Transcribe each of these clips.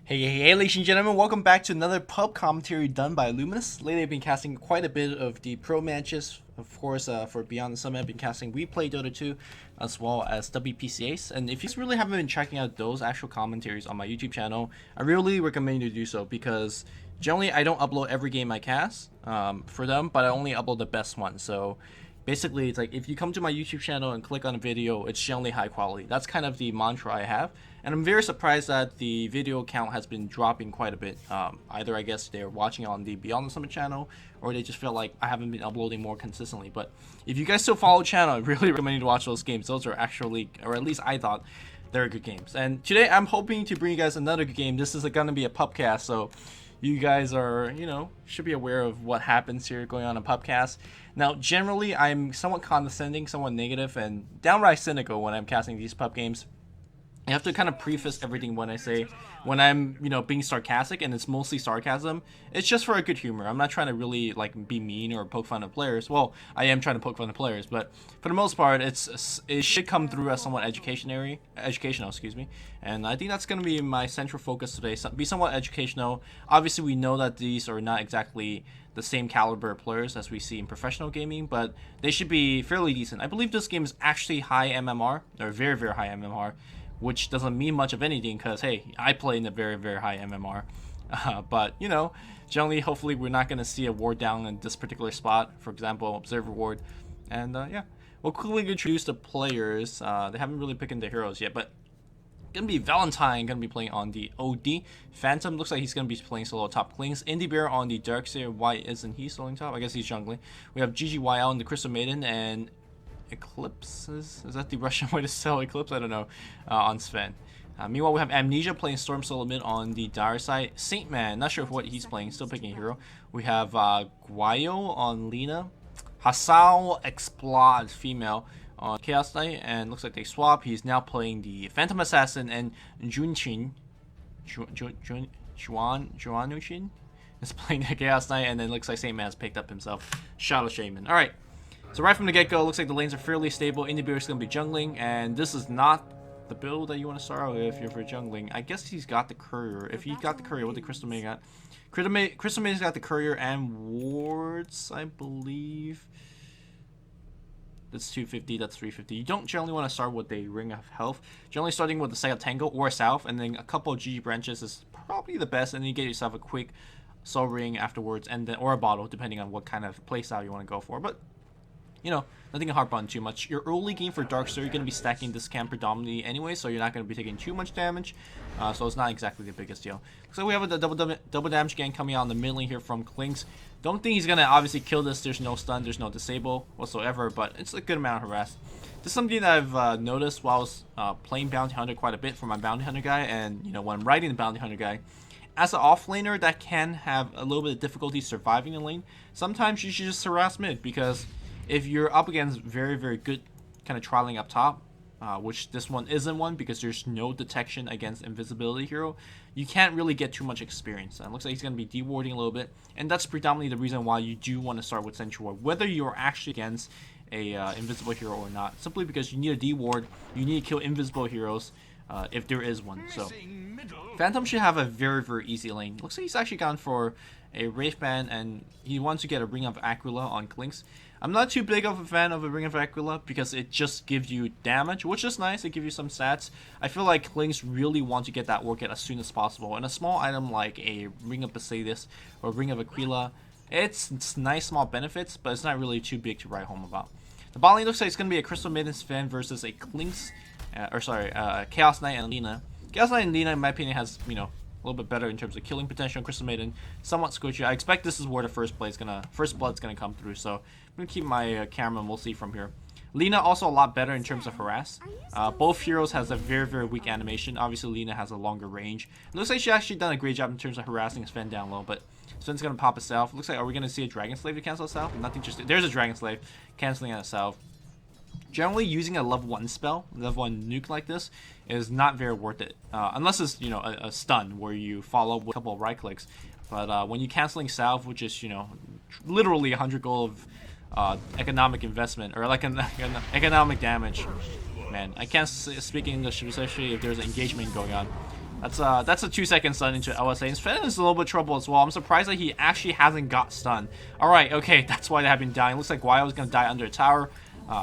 Hey, ladies and gentlemen, welcome back to another pub commentary done by Luminous. Lately, I've been casting quite a bit of the pro matches. Of course, for Beyond the Summit, I've been casting We Play Dota 2 as well as WPCAs. And if you really haven't been checking out those actual commentaries on my YouTube channel, I really recommend you to do so because generally I don't upload every game I cast for them, but I only upload the best ones. So basically, it's like if you come to my YouTube channel and click on a video, it's generally high quality. That's kind of the mantra I have. And I'm very surprised that the video count has been dropping quite a bit. Either I guess they're watching on the Beyond the Summit channel, or they just feel like I haven't been uploading more consistently. But if you guys still follow the channel, I really recommend you to watch those games. Those are actually, or at least I thought, they're good games. And today I'm hoping to bring you guys another good game. This is going to be a pubcast, so you guys are, should be aware of what happens here going on in pubcast. Now, generally, I'm somewhat condescending, somewhat negative, and downright cynical when I'm casting these pub games. I have to kind of preface everything when I say, when I'm, being sarcastic, and it's mostly sarcasm, it's just for a good humor. I'm not trying to really, be mean or poke fun of players. Well, I am trying to poke fun of players, but for the most part, it should come through as somewhat educational, and I think that's going to be my central focus today, be somewhat educational. Obviously, we know that these are not exactly the same caliber of players as we see in professional gaming, but they should be fairly decent. I believe this game is actually high MMR, or very, very high MMR, which doesn't mean much of anything because, hey, I play in a very, very high MMR. But, generally, hopefully, we're not going to see a ward down in this particular spot. For example, Observer Ward. And, yeah, we'll quickly introduce the players. They haven't really picked the heroes yet, but going to be Valentine, going to be playing on the OD. Phantom looks like he's going to be playing solo top Klings. Indie Bear on the Darkseer. Why isn't he soloing top? I guess he's jungling. We have GGYL on the Crystal Maiden, and Eclipse, is that the Russian way to sell Eclipse? I don't know, on Sven. Meanwhile, we have Amnesia playing Storm Solo mid on the Dire side. Saint Man, not sure what he's playing, still picking a hero. We have Guayo on Lina. Hasao Explode female on Chaos Knight, and looks like they swap. He's now playing the Phantom Assassin, and Juanuchin is playing the Chaos Knight, and then looks like Saint Man has picked up himself Shadow Shaman. Alright. So right from the get-go, looks like the lanes are fairly stable. Indie Bear is going to be jungling, and this is not the build that you want to start with if you're for jungling. I guess he's got the courier. If he got the courier, what did Crystal Maiden got? Crystal Maiden's got the courier and wards, I believe. That's 250, that's 350. You don't generally want to start with a Ring of Health. Generally starting with the Side Tango or South, and then a couple of GG branches is probably the best, and then you get yourself a quick Soul Ring afterwards, and then, or a bottle, depending on what kind of playstyle you want to go for. But nothing to harp on too much. Your early game for Darkseer, you're going to be stacking this camp predominantly anyway, so you're not going to be taking too much damage. So it's not exactly the biggest deal. So we have a double damage gang coming out in the mid lane here from Klings. Don't think he's going to obviously kill this. There's no stun, there's no disable whatsoever, but it's a good amount of harass. This is something that I've noticed while I was playing Bounty Hunter quite a bit for my Bounty Hunter guy, and when I'm riding the Bounty Hunter guy, as an offlaner that can have a little bit of difficulty surviving the lane, sometimes you should just harass mid, because if you're up against very, very good kind of trialing up top, which this one isn't one because there's no detection against invisibility hero, you can't really get too much experience. And it looks like he's going to be dewarding a little bit, and that's predominantly the reason why you do want to start with Sentry Ward, whether you're actually against a invisible hero or not, simply because you need a deward, you need to kill invisible heroes if there is one. So Phantom should have a very, very easy lane. Looks like he's actually gone for a Wraith Band, and he wants to get a Ring of Aquila on Klings. I'm not too big of a fan of a Ring of Aquila because it just gives you damage, which is nice. It gives you some stats. I feel like Klings really want to get that work as soon as possible. And a small item like a Ring of Poseidus or Ring of Aquila, it's nice small benefits, but it's not really too big to write home about. The bot lane looks like it's going to be a Crystal Maiden Sven versus a Klings, Chaos Knight and Lina. Chaos Knight and Lina, in my opinion, has, a little bit better in terms of killing potential. Crystal Maiden, somewhat squishy. I expect this is where the first blood's gonna come through. So I'm gonna keep my camera, and we'll see from here. Lina also a lot better in terms of harass. Both heroes has a very, very weak animation. Obviously, Lina has a longer range. It looks like she actually done a great job in terms of harassing Sven down low, but Sven's gonna pop itself. Looks like, are we gonna see a Dragon Slave to cancel itself? Nothing. Just there's a Dragon Slave canceling on itself. Generally, using a level 1 spell, level 1 nuke like this, is not very worth it. Unless it's, a stun where you follow with a couple of right clicks. But when you're canceling salve, which is, literally 100 gold of economic investment, or like an economic damage, man, I can't speak English, especially if there's engagement going on. That's a 2-second stun into LSA. And Sven is a little bit of trouble as well. I'm surprised that he actually hasn't got stunned. Alright, okay, that's why they have been dying. Looks like Guayo is going to die under a tower.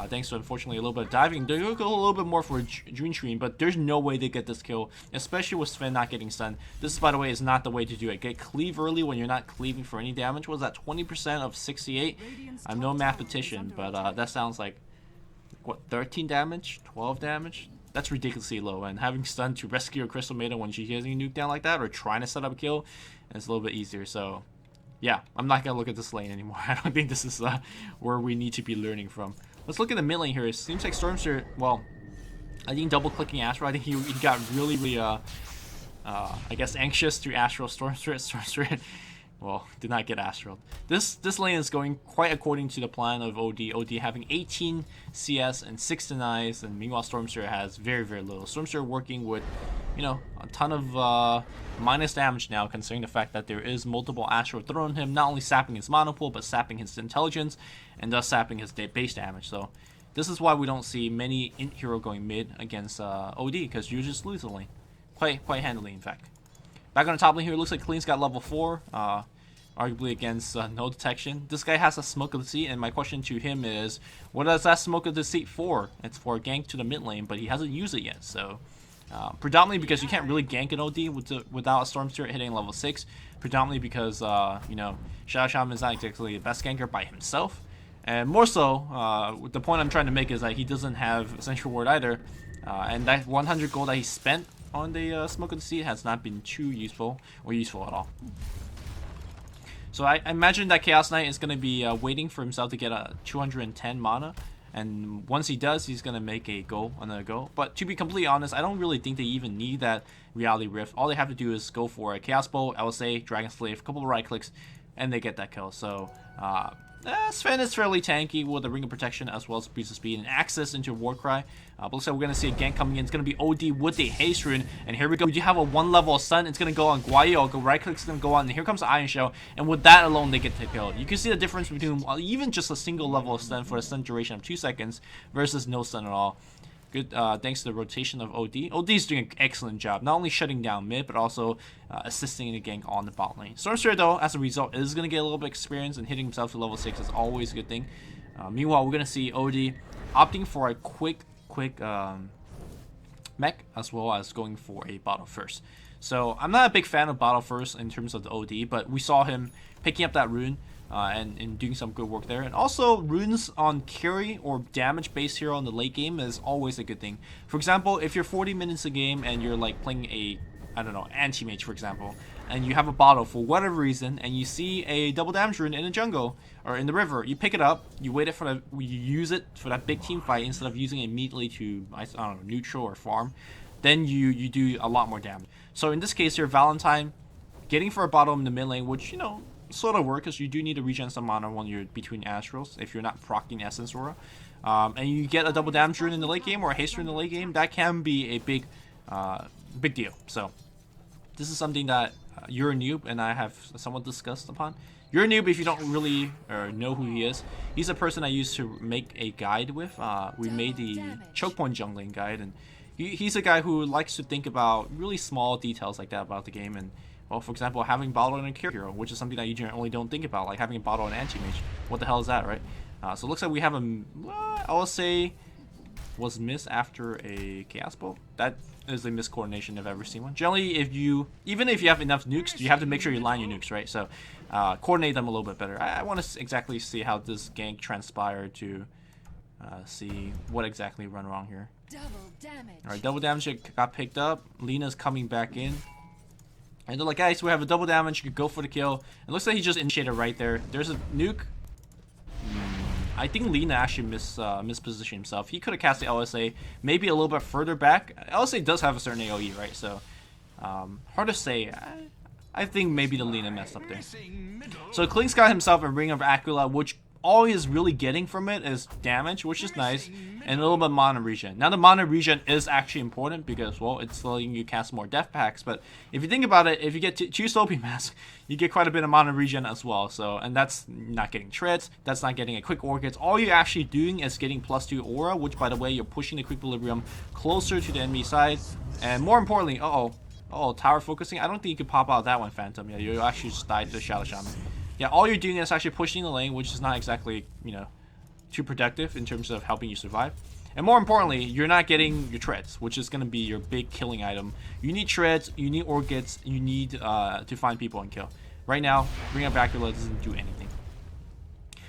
Thanks to, unfortunately, a little bit of diving. They're going to go a little bit more for Dream Stream, but there's no way they get this kill, especially with Sven not getting stunned. This, by the way, is not the way to do it. Get cleave early when you're not cleaving for any damage. What was that, 20% of 68? I'm no mathematician, but that sounds like, what, 13 damage? 12 damage? That's ridiculously low, and having stun to rescue a Crystal Maiden when she's getting nuked down like that, or trying to set up a kill, is a little bit easier, so... yeah, I'm not going to look at this lane anymore. I don't think this is where we need to be learning from. Let's look at the mid lane here. It seems like Stormster, well, I think double-clicking Astral, I think he got really, really, I guess, anxious through Astral. Stormster, well, did not get Astral. This lane is going quite according to the plan of OD. OD having 18 CS and 6 denies, and meanwhile Stormster has very, very little. Stormster working with, you know, a ton of minus damage now, considering the fact that there is multiple Astral thrown at him, not only sapping his mana pool, but sapping his intelligence, and thus sapping his base damage. So this is why we don't see many int hero going mid against OD, because you just lose the lane. Quite handily, in fact. Back on the top lane here, it looks like Clean's got level 4, arguably against no detection. This guy has a Smoke of Deceit, and my question to him is, what is that Smoke of Deceit for? It's for a gank to the mid lane, but he hasn't used it yet, so... predominantly because you can't really gank an OD without a Stormster hitting level 6. Predominantly because, you know, Shadow Shaman is not exactly the best ganker by himself. And more so, the point I'm trying to make is that he doesn't have Essential Ward either. And that 100 gold that he spent on the Smoke of the Sea has not been too useful, or useful at all. So I imagine that Chaos Knight is going to be waiting for himself to get a 210 mana. And once he does, he's going to make another go. But to be completely honest, I don't really think they even need that Reality Rift. All they have to do is go for a Chaos Bolt, LSA, Dragon Slave, a couple of right clicks, and they get that kill. So, Sven is fairly tanky with a Ring of Protection as well as Boost of Speed and access into Warcry. But looks like we're going to see a gank coming in. It's going to be OD with the Haste Rune. And here we go. We do have a 1 level stun. It's going to go on Guayo. Go right click's going to go on. And here comes the Iron Shell. And with that alone, they get the kill. You can see the difference between even just a single level of stun for a stun duration of 2 seconds versus no stun at all. Good, thanks to the rotation of OD. OD is doing an excellent job, not only shutting down mid, but also assisting in the gank on the bot lane. Stormster, though, as a result, is going to get a little bit of experience, and hitting himself to level 6 is always a good thing. Meanwhile, we're going to see OD opting for a quick mech, as well as going for a bottle first. So I'm not a big fan of bottle first in terms of the OD, but we saw him picking up that rune. And doing some good work there. And also, runes on carry or damage-based hero in the late game is always a good thing. For example, if you're 40 minutes a game and you're like playing a, I don't know, anti-mage, for example, and you have a bottle for whatever reason, and you see a double damage rune in the jungle or in the river, you pick it up, you wait it for you use it for that big team fight instead of using it immediately to, I don't know, neutral or farm, then you do a lot more damage. So in this case here, Valentine getting for a bottle in the mid lane, which, you know, sort of work, because you do need to regen some mana when you're between Astrals if you're not proccing Essence Aura, and you get a double damage rune in the late game or a haste rune in the late game, that can be a big deal. So this is something that you're a noob and I have somewhat discussed upon. You're a noob if you don't really know who he is. He's a person I used to make a guide with. We made the choke point jungling guide, and he's a guy who likes to think about really small details like that about the game. And well, for example, having bottle and a carry hero, which is something that you generally don't think about, like having a bottle and anti-mage. What the hell is that, right? So it looks like we have a, I will say, was missed after a Chaos Bolt. That is a miscoordination if I've ever seen one. Generally, even if you have enough nukes, you have to make sure you line your nukes, right? So coordinate them a little bit better. I want to exactly see how this gank transpired to see what exactly went wrong here. Alright, double damage got picked up. Lena's coming back in. And they're like, guys, we have a double damage, you could go for the kill. It looks like he just initiated right there. There's a nuke. I think Lina actually mispositioned himself. He could have cast the LSA maybe a little bit further back. LSA does have a certain AoE, right? So, hard to say. I think maybe the Lina messed up there. So Klink's got himself a Ring of Aquila, which all he's really getting from it is damage, which is nice, and a little bit of mana regen. Now the mana regen is actually important because, well, it's letting you cast more death packs, but if you think about it, if you get 2 Soapy Masks, you get quite a bit of mana regen as well. So, and that's not getting treads, that's not getting a quick orchids. All you're actually doing is getting +2 aura, which, by the way, you're pushing the equilibrium closer to the enemy side. And more importantly, Oh, tower focusing. I don't think you could pop out that one, Phantom. Yeah, you actually just died to the Shadow Shaman. Yeah, all you're doing is actually pushing the lane, which is not exactly, you know, too productive in terms of helping you survive. And more importantly, you're not getting your treads, which is going to be your big killing item. You need treads, you need orchids, you need to find people and kill. Right now, bring up Bacula doesn't do anything.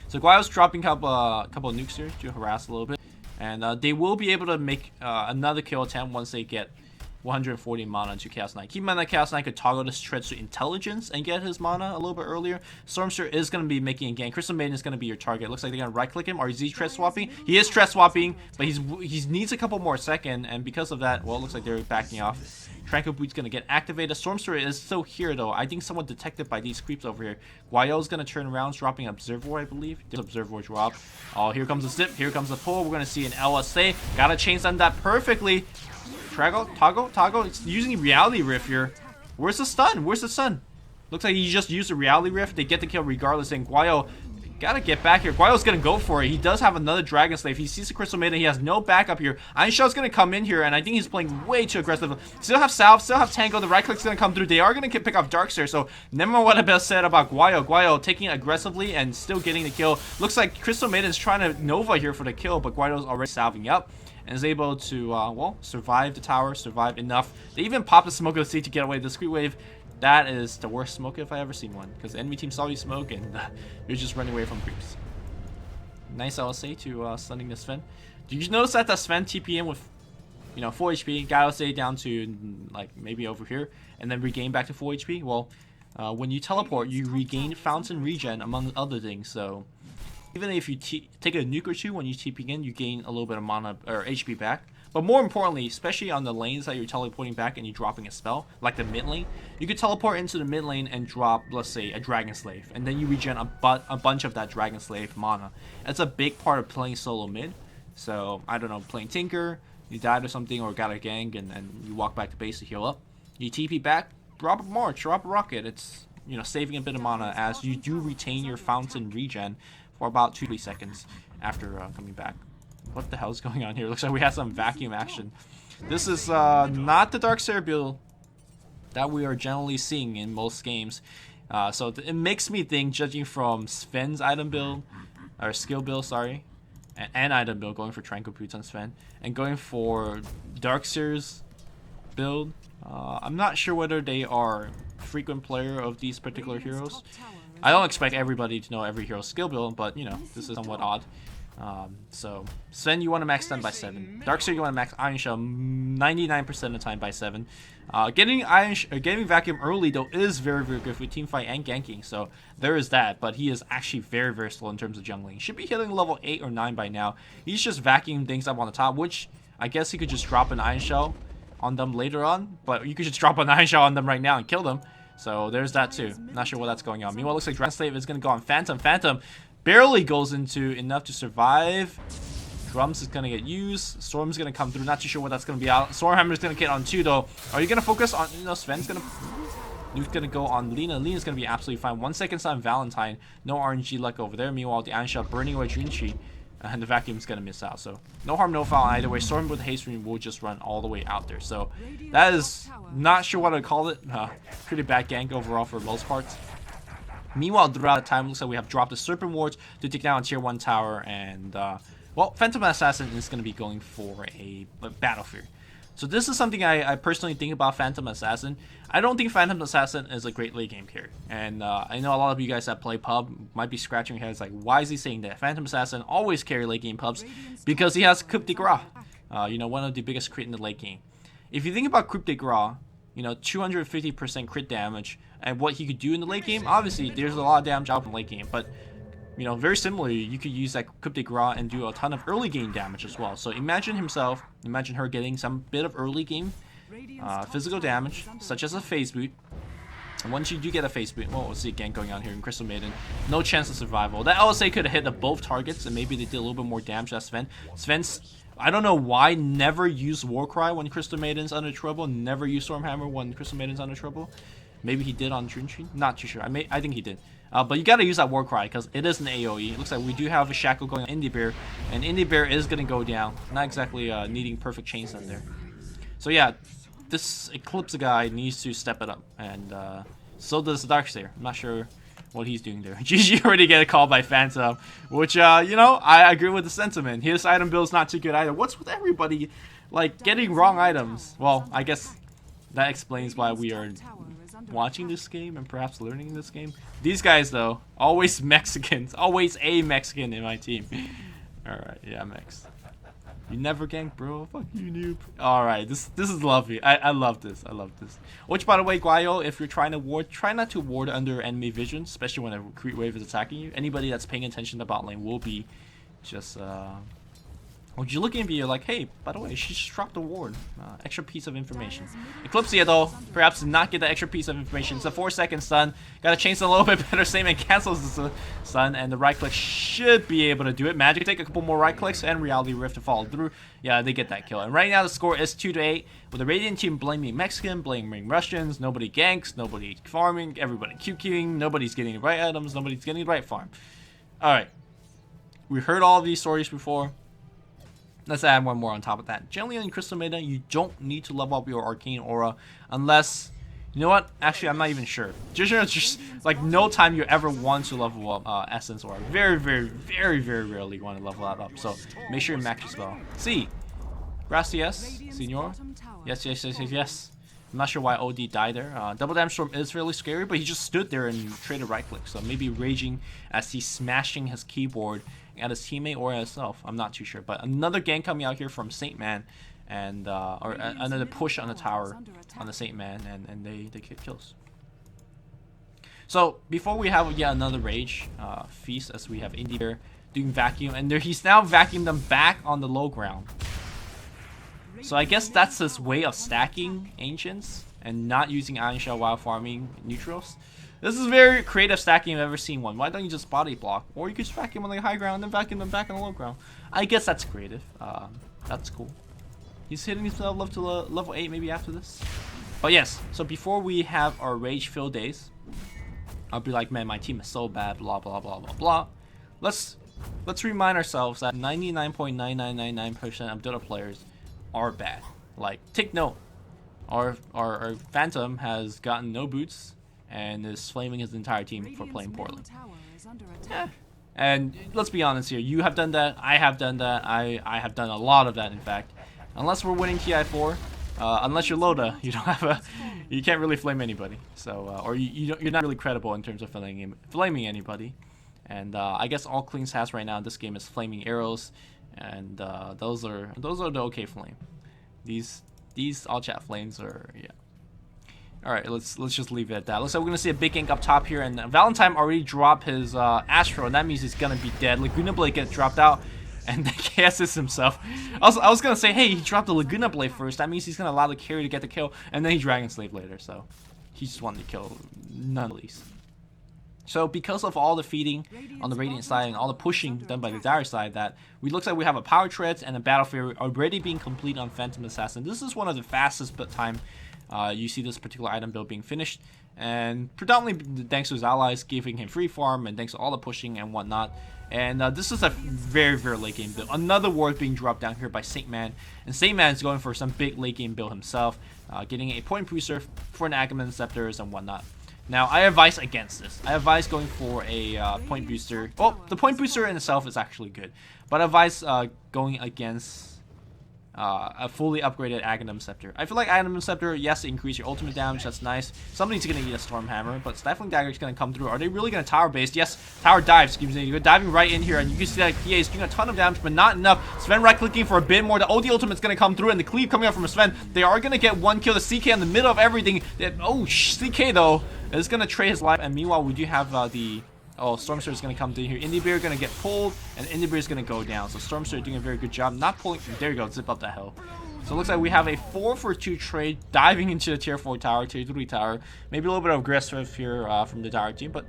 So Guayo's dropping a couple of nukes here to harass a little bit. And they will be able to make another kill attempt once they get 140 mana into Chaos Knight. Keep in mind that Chaos Knight could toggle this treads to intelligence and get his mana a little bit earlier. Stormster is going to be making a gank. Crystal Maiden is going to be your target. Looks like they're going to right click him. Or is he tread swapping? He is tread swapping, but he needs a couple more seconds, and because of that, well, it looks like they're backing off. Tranquil Boot's going to get activated. Stormster is still here though. I think someone detected by these creeps over here. Guayo's going to turn around, dropping Observer, I believe. There's Observer drop. Oh, here comes a zip. Here comes a pull. We're going to see an LSA. Gotta chain stun that perfectly. Toggle. It's using Reality Rift here. Where's the stun? Where's the stun? Looks like he just used a Reality Rift. They get the kill regardless, and Guayo gotta get back here. Guayo's gonna go for it. He does have another Dragon Slave. He sees the Crystal Maiden. He has no backup here. Iron Shell's gonna come in here, and I think he's playing way too aggressive. Still have Salve, still have Tango. The right click's gonna come through. They are gonna pick up Darkseer, so never mind what I best said about Guayo. Guayo taking it aggressively and still getting the kill. Looks like Crystal Maiden's trying to Nova here for the kill, but Guayo's already salving up and is able to, well, survive the tower, survive enough. They even popped the Smoke of the Sea to get away. The Discreet Wave, that is the worst smoke if I ever seen one, because the enemy team saw you smoke and you're just running away from creeps. Nice LSA to stunning the Sven. Did you notice that the Sven TP in with, you know, 4 HP, got LSA down to like maybe over here, and then regain back to 4 HP? Well, when you teleport, you regain Fountain Regen among other things, so even if you take a nuke or two when you TP in, you gain a little bit of mana or HP back. But more importantly, especially on the lanes that you're teleporting back and you're dropping a spell, like the mid lane, you could teleport into the mid lane and drop, let's say, a Dragon Slave, and then you regen a bunch of that Dragon Slave mana. That's a big part of playing solo mid. So, I don't know, playing Tinker, you died or something, or got a gank, and then you walk back to base to heal up. You TP back, drop a March, drop a Rocket. It's, you know, saving a bit of mana as you do retain your Fountain Regen for about 2-3 seconds after coming back. What the hell is going on here? Looks like we had some vacuum action. This is not the Darkseer build that we are generally seeing in most games. So it makes me think, judging from Sven's item build, or skill build, sorry, and item build, going for Tranquil Boots on Sven, and going for Darkseer's build, I'm not sure whether they are frequent player of these particular heroes. I don't expect everybody to know every hero's skill build, but, you know, this is somewhat odd. So, Sven, you want to max stun by 7. Darkseer, you want to max Iron Shell 99% of the time by 7. Getting Vacuum early, though, is very, very good for teamfight and ganking, so there is that, but he is actually very versatile in terms of jungling. Should be hitting level 8 or 9 by now. He's just vacuuming things up on the top, which I guess he could just drop an Iron Shell on them later on, but you could just drop an Iron Shell on them right now and kill them. So there's that too. Not sure what that's going on. Meanwhile, it looks like Dragon Slave is going to go on Phantom. Phantom barely goes into enough to survive. Drums is going to get used. Storm's going to come through. Not too sure what that's going to be out. Stormhammer's going to get on 2 though. Are you going to focus on, you know, Sven's going to... Luke's going to go on Lina. Lina's going to be absolutely fine. 1 second on Valentine. No RNG luck over there. Meanwhile, the Iron Shell burning away Junchi. And the Vacuum's going to miss out. So no harm, no foul either way. Storm with Haste Ring will just run all the way out there. So that is not sure what I'd call it. Pretty bad gank overall for most parts. Meanwhile, throughout the time, looks like we have dropped the Serpent Wards to take down a tier 1 tower. And, well, Phantom Assassin is going to be going for a Battlefield. So this is something I personally think about Phantom Assassin. I don't think Phantom Assassin is a great late game character. And I know a lot of you guys that play pub might be scratching your heads like, why is he saying that? Phantom Assassin always carry late game pubs because he has Coup de Grace. You know, one of the biggest crit in the late game. If you think about Coup de Grace, you know, 250% crit damage and what he could do in the late game, obviously there's a lot of damage out in the late game. But, you know, very similarly, you could use that Coup de Grace and do a ton of early game damage as well. So imagine her getting some bit of early game physical damage, such as a phase boot. And once you do get a phase boot, well, we'll see again going on here in Crystal Maiden. No chance of survival. That LSA could have hit both targets, and maybe they did a little bit more damage to Sven. Sven's, I don't know why, never use Warcry when Crystal Maiden's under trouble. Never use Stormhammer when Crystal Maiden's under trouble. Maybe he did on Junchi. Not too sure. I think he did. But you gotta use that Warcry because it is an AoE. It looks like we do have a Shackle going on Indie Bear, and Indie Bear is gonna go down. Not exactly needing perfect chains in there. So yeah, this Eclipse guy needs to step it up, and so does the Darkseer. I'm not sure what he's doing there. GG already get a call by Phantom, which, you know, I agree with the sentiment. His item build's not too good either. What's with everybody, like, getting wrong items? Well, I guess that explains why we are watching this game and perhaps learning this game. These guys, though, always Mexicans. Always a Mexican in my team. Alright, yeah, Mex. You never gank, bro. Fuck you, noob. Alright, this is lovely. I love this. I love this. Which, by the way, Guayo, if you're trying to ward, try not to ward under enemy vision, especially when a recruit wave is attacking you. Anybody that's paying attention to bot lane will be just, would you look in and be like, hey, by the way, she just dropped a ward. Extra piece of information. Eclipsia, though, perhaps did not get the extra piece of information. It's a 4-second stun. Gotta change it a little bit better. Same and cancels the stun, and the right click should be able to do it. Magic take a couple more right clicks, and Reality Rift to follow through. Yeah, they get that kill. And right now the score is 2-8, with the Radiant team blaming Mexican, blaming Russians. Nobody ganks, nobody farming, everybody QQing, nobody's getting the right items, nobody's getting the right farm. Alright. We heard all of these stories before. Let's add one more on top of that. Generally in Crystal Meta, you don't need to level up your Arcane Aura unless, you know what? Actually, I'm not even sure. Just like no time you ever want to level up Essence Aura. Very, very, very, very rarely you want to level that up. So make sure you max your spell. See, gracias, senor. Yes, yes, yes, yes, yes. I'm not sure why OD died there. Double Damage Storm is really scary, but he just stood there and traded right click. So maybe raging as he's smashing his keyboard at his teammate or at himself. I'm not too sure. But another gank coming out here from Saint Man, and or another push on the tower on the Saint Man, and they get kills. So before we have yet another rage feast, as we have Indie Bear doing vacuum, and there he's now vacuumed them back on the low ground. So I guess that's his way of stacking Ancients and not using Iron Shell while farming neutrals. This is very creative stacking I've ever seen one. Why don't you just body block? Or you could just vacuum on the high ground and then vacuum them back on the low ground. I guess that's creative. That's cool. He's hitting himself up to level 8 maybe after this. But yes, so before we have our rage-filled days, I'll be like, man, my team is so bad, blah, blah, blah, blah, blah. Let's remind ourselves that 99.9999% of Dota players are bad. Like, take note. Our Phantom has gotten no boots and is flaming his entire team for playing poorly. Yeah. And let's be honest here. You have done that. I have done that. I have done a lot of that, in fact. Unless we're winning TI4, unless you're Loda, you don't have you can't really flame anybody. So, or you're not really credible in terms of flaming anybody. And I guess all Cleans has right now in this game is flaming arrows, and those are the okay flame. These all chat flames are, yeah. All right, let's just leave it at that. Looks like we're gonna see a big gank up top here, and Valentine already dropped his Astro, and that means he's gonna be dead. Laguna Blade gets dropped out, and then KS's himself. I was gonna say, hey, he dropped the Laguna Blade first. That means he's gonna allow the carry to get the kill, and then he Dragon Slave later. So he just wanted to kill none of these. So because of all the feeding on the Radiant side and all the pushing done by the Dire side, that looks like we have a Power Treads and a Battle Fury already being complete on Phantom Assassin. This is one of the fastest time you see this particular item build being finished, and predominantly thanks to his allies giving him free farm and thanks to all the pushing and whatnot. And this is a very, very late game build. Another ward being dropped down here by Saint Man, and Saint Man is going for some big late game build himself, getting a point booster for an Agamemnon Scepters and whatnot. Now, I advise against this. I advise going for a point booster. Well, the point booster in itself is actually good, but I advise going against a fully upgraded Agamemnon Scepter. I feel like Agamemnon Scepter, yes, increase your ultimate damage, that's nice. Somebody's going to eat a Storm Hammer, but Stifling Dagger is going to come through. Are they really going to tower base? Yes, tower dives. You're diving right in here, and you can see that PA is doing a ton of damage, but not enough. Sven right-clicking for a bit more. The OD ultimate's going to come through, and the cleave coming out from Sven. They are going to get one kill. The CK in the middle of everything. Oh, CK, though, is going to trade his life, and meanwhile, we do have the... Oh, Stormster is going to come through here. Indie Bear going to get pulled, and Indie Bear is going to go down. So Stormster doing a very good job. Not pulling... There you go. Zip up that hill. So it looks like we have a 4-for-2 trade diving into the tier 4 tower, tier 3 tower. Maybe a little bit of aggressive here from the Dire team, but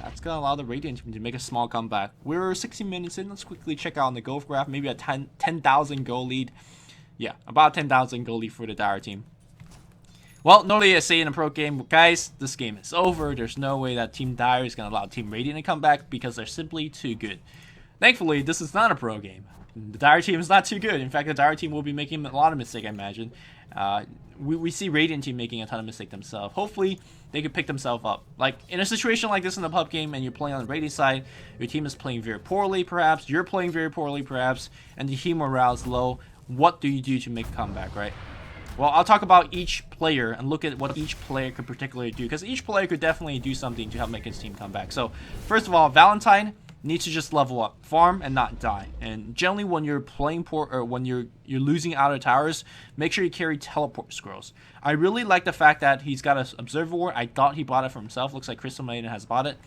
that's going to allow the Radiant team to make a small comeback. We're 16 minutes in. Let's quickly check out on the goal graph. Maybe a 10,000 goal lead. Yeah, about 10,000 goal lead for the Dire team. Well, normally I say in a pro game, guys, this game is over. There's no way that Team Dire is going to allow Team Radiant to come back because they're simply too good. Thankfully, this is not a pro game. The Dire team is not too good. In fact, the Dire team will be making a lot of mistakes, I imagine. We see Radiant team making a ton of mistakes themselves. Hopefully, they could pick themselves up. Like, in a situation like this in the pub game, and you're playing on the Radiant side, your team is playing very poorly, perhaps. You're playing very poorly, perhaps. And the team morale is low. What do you do to make a comeback, right? Well, I'll talk about each player and look at what each player could particularly do. Because each player could definitely do something to help make his team come back. So, first of all, Valentine needs to just level up, farm, and not die. And generally, when you're playing poor or when you're losing out of towers, make sure you carry teleport scrolls. I really like the fact that he's got an observer ward. I thought he bought it for himself. Looks like Crystal Maiden has bought it.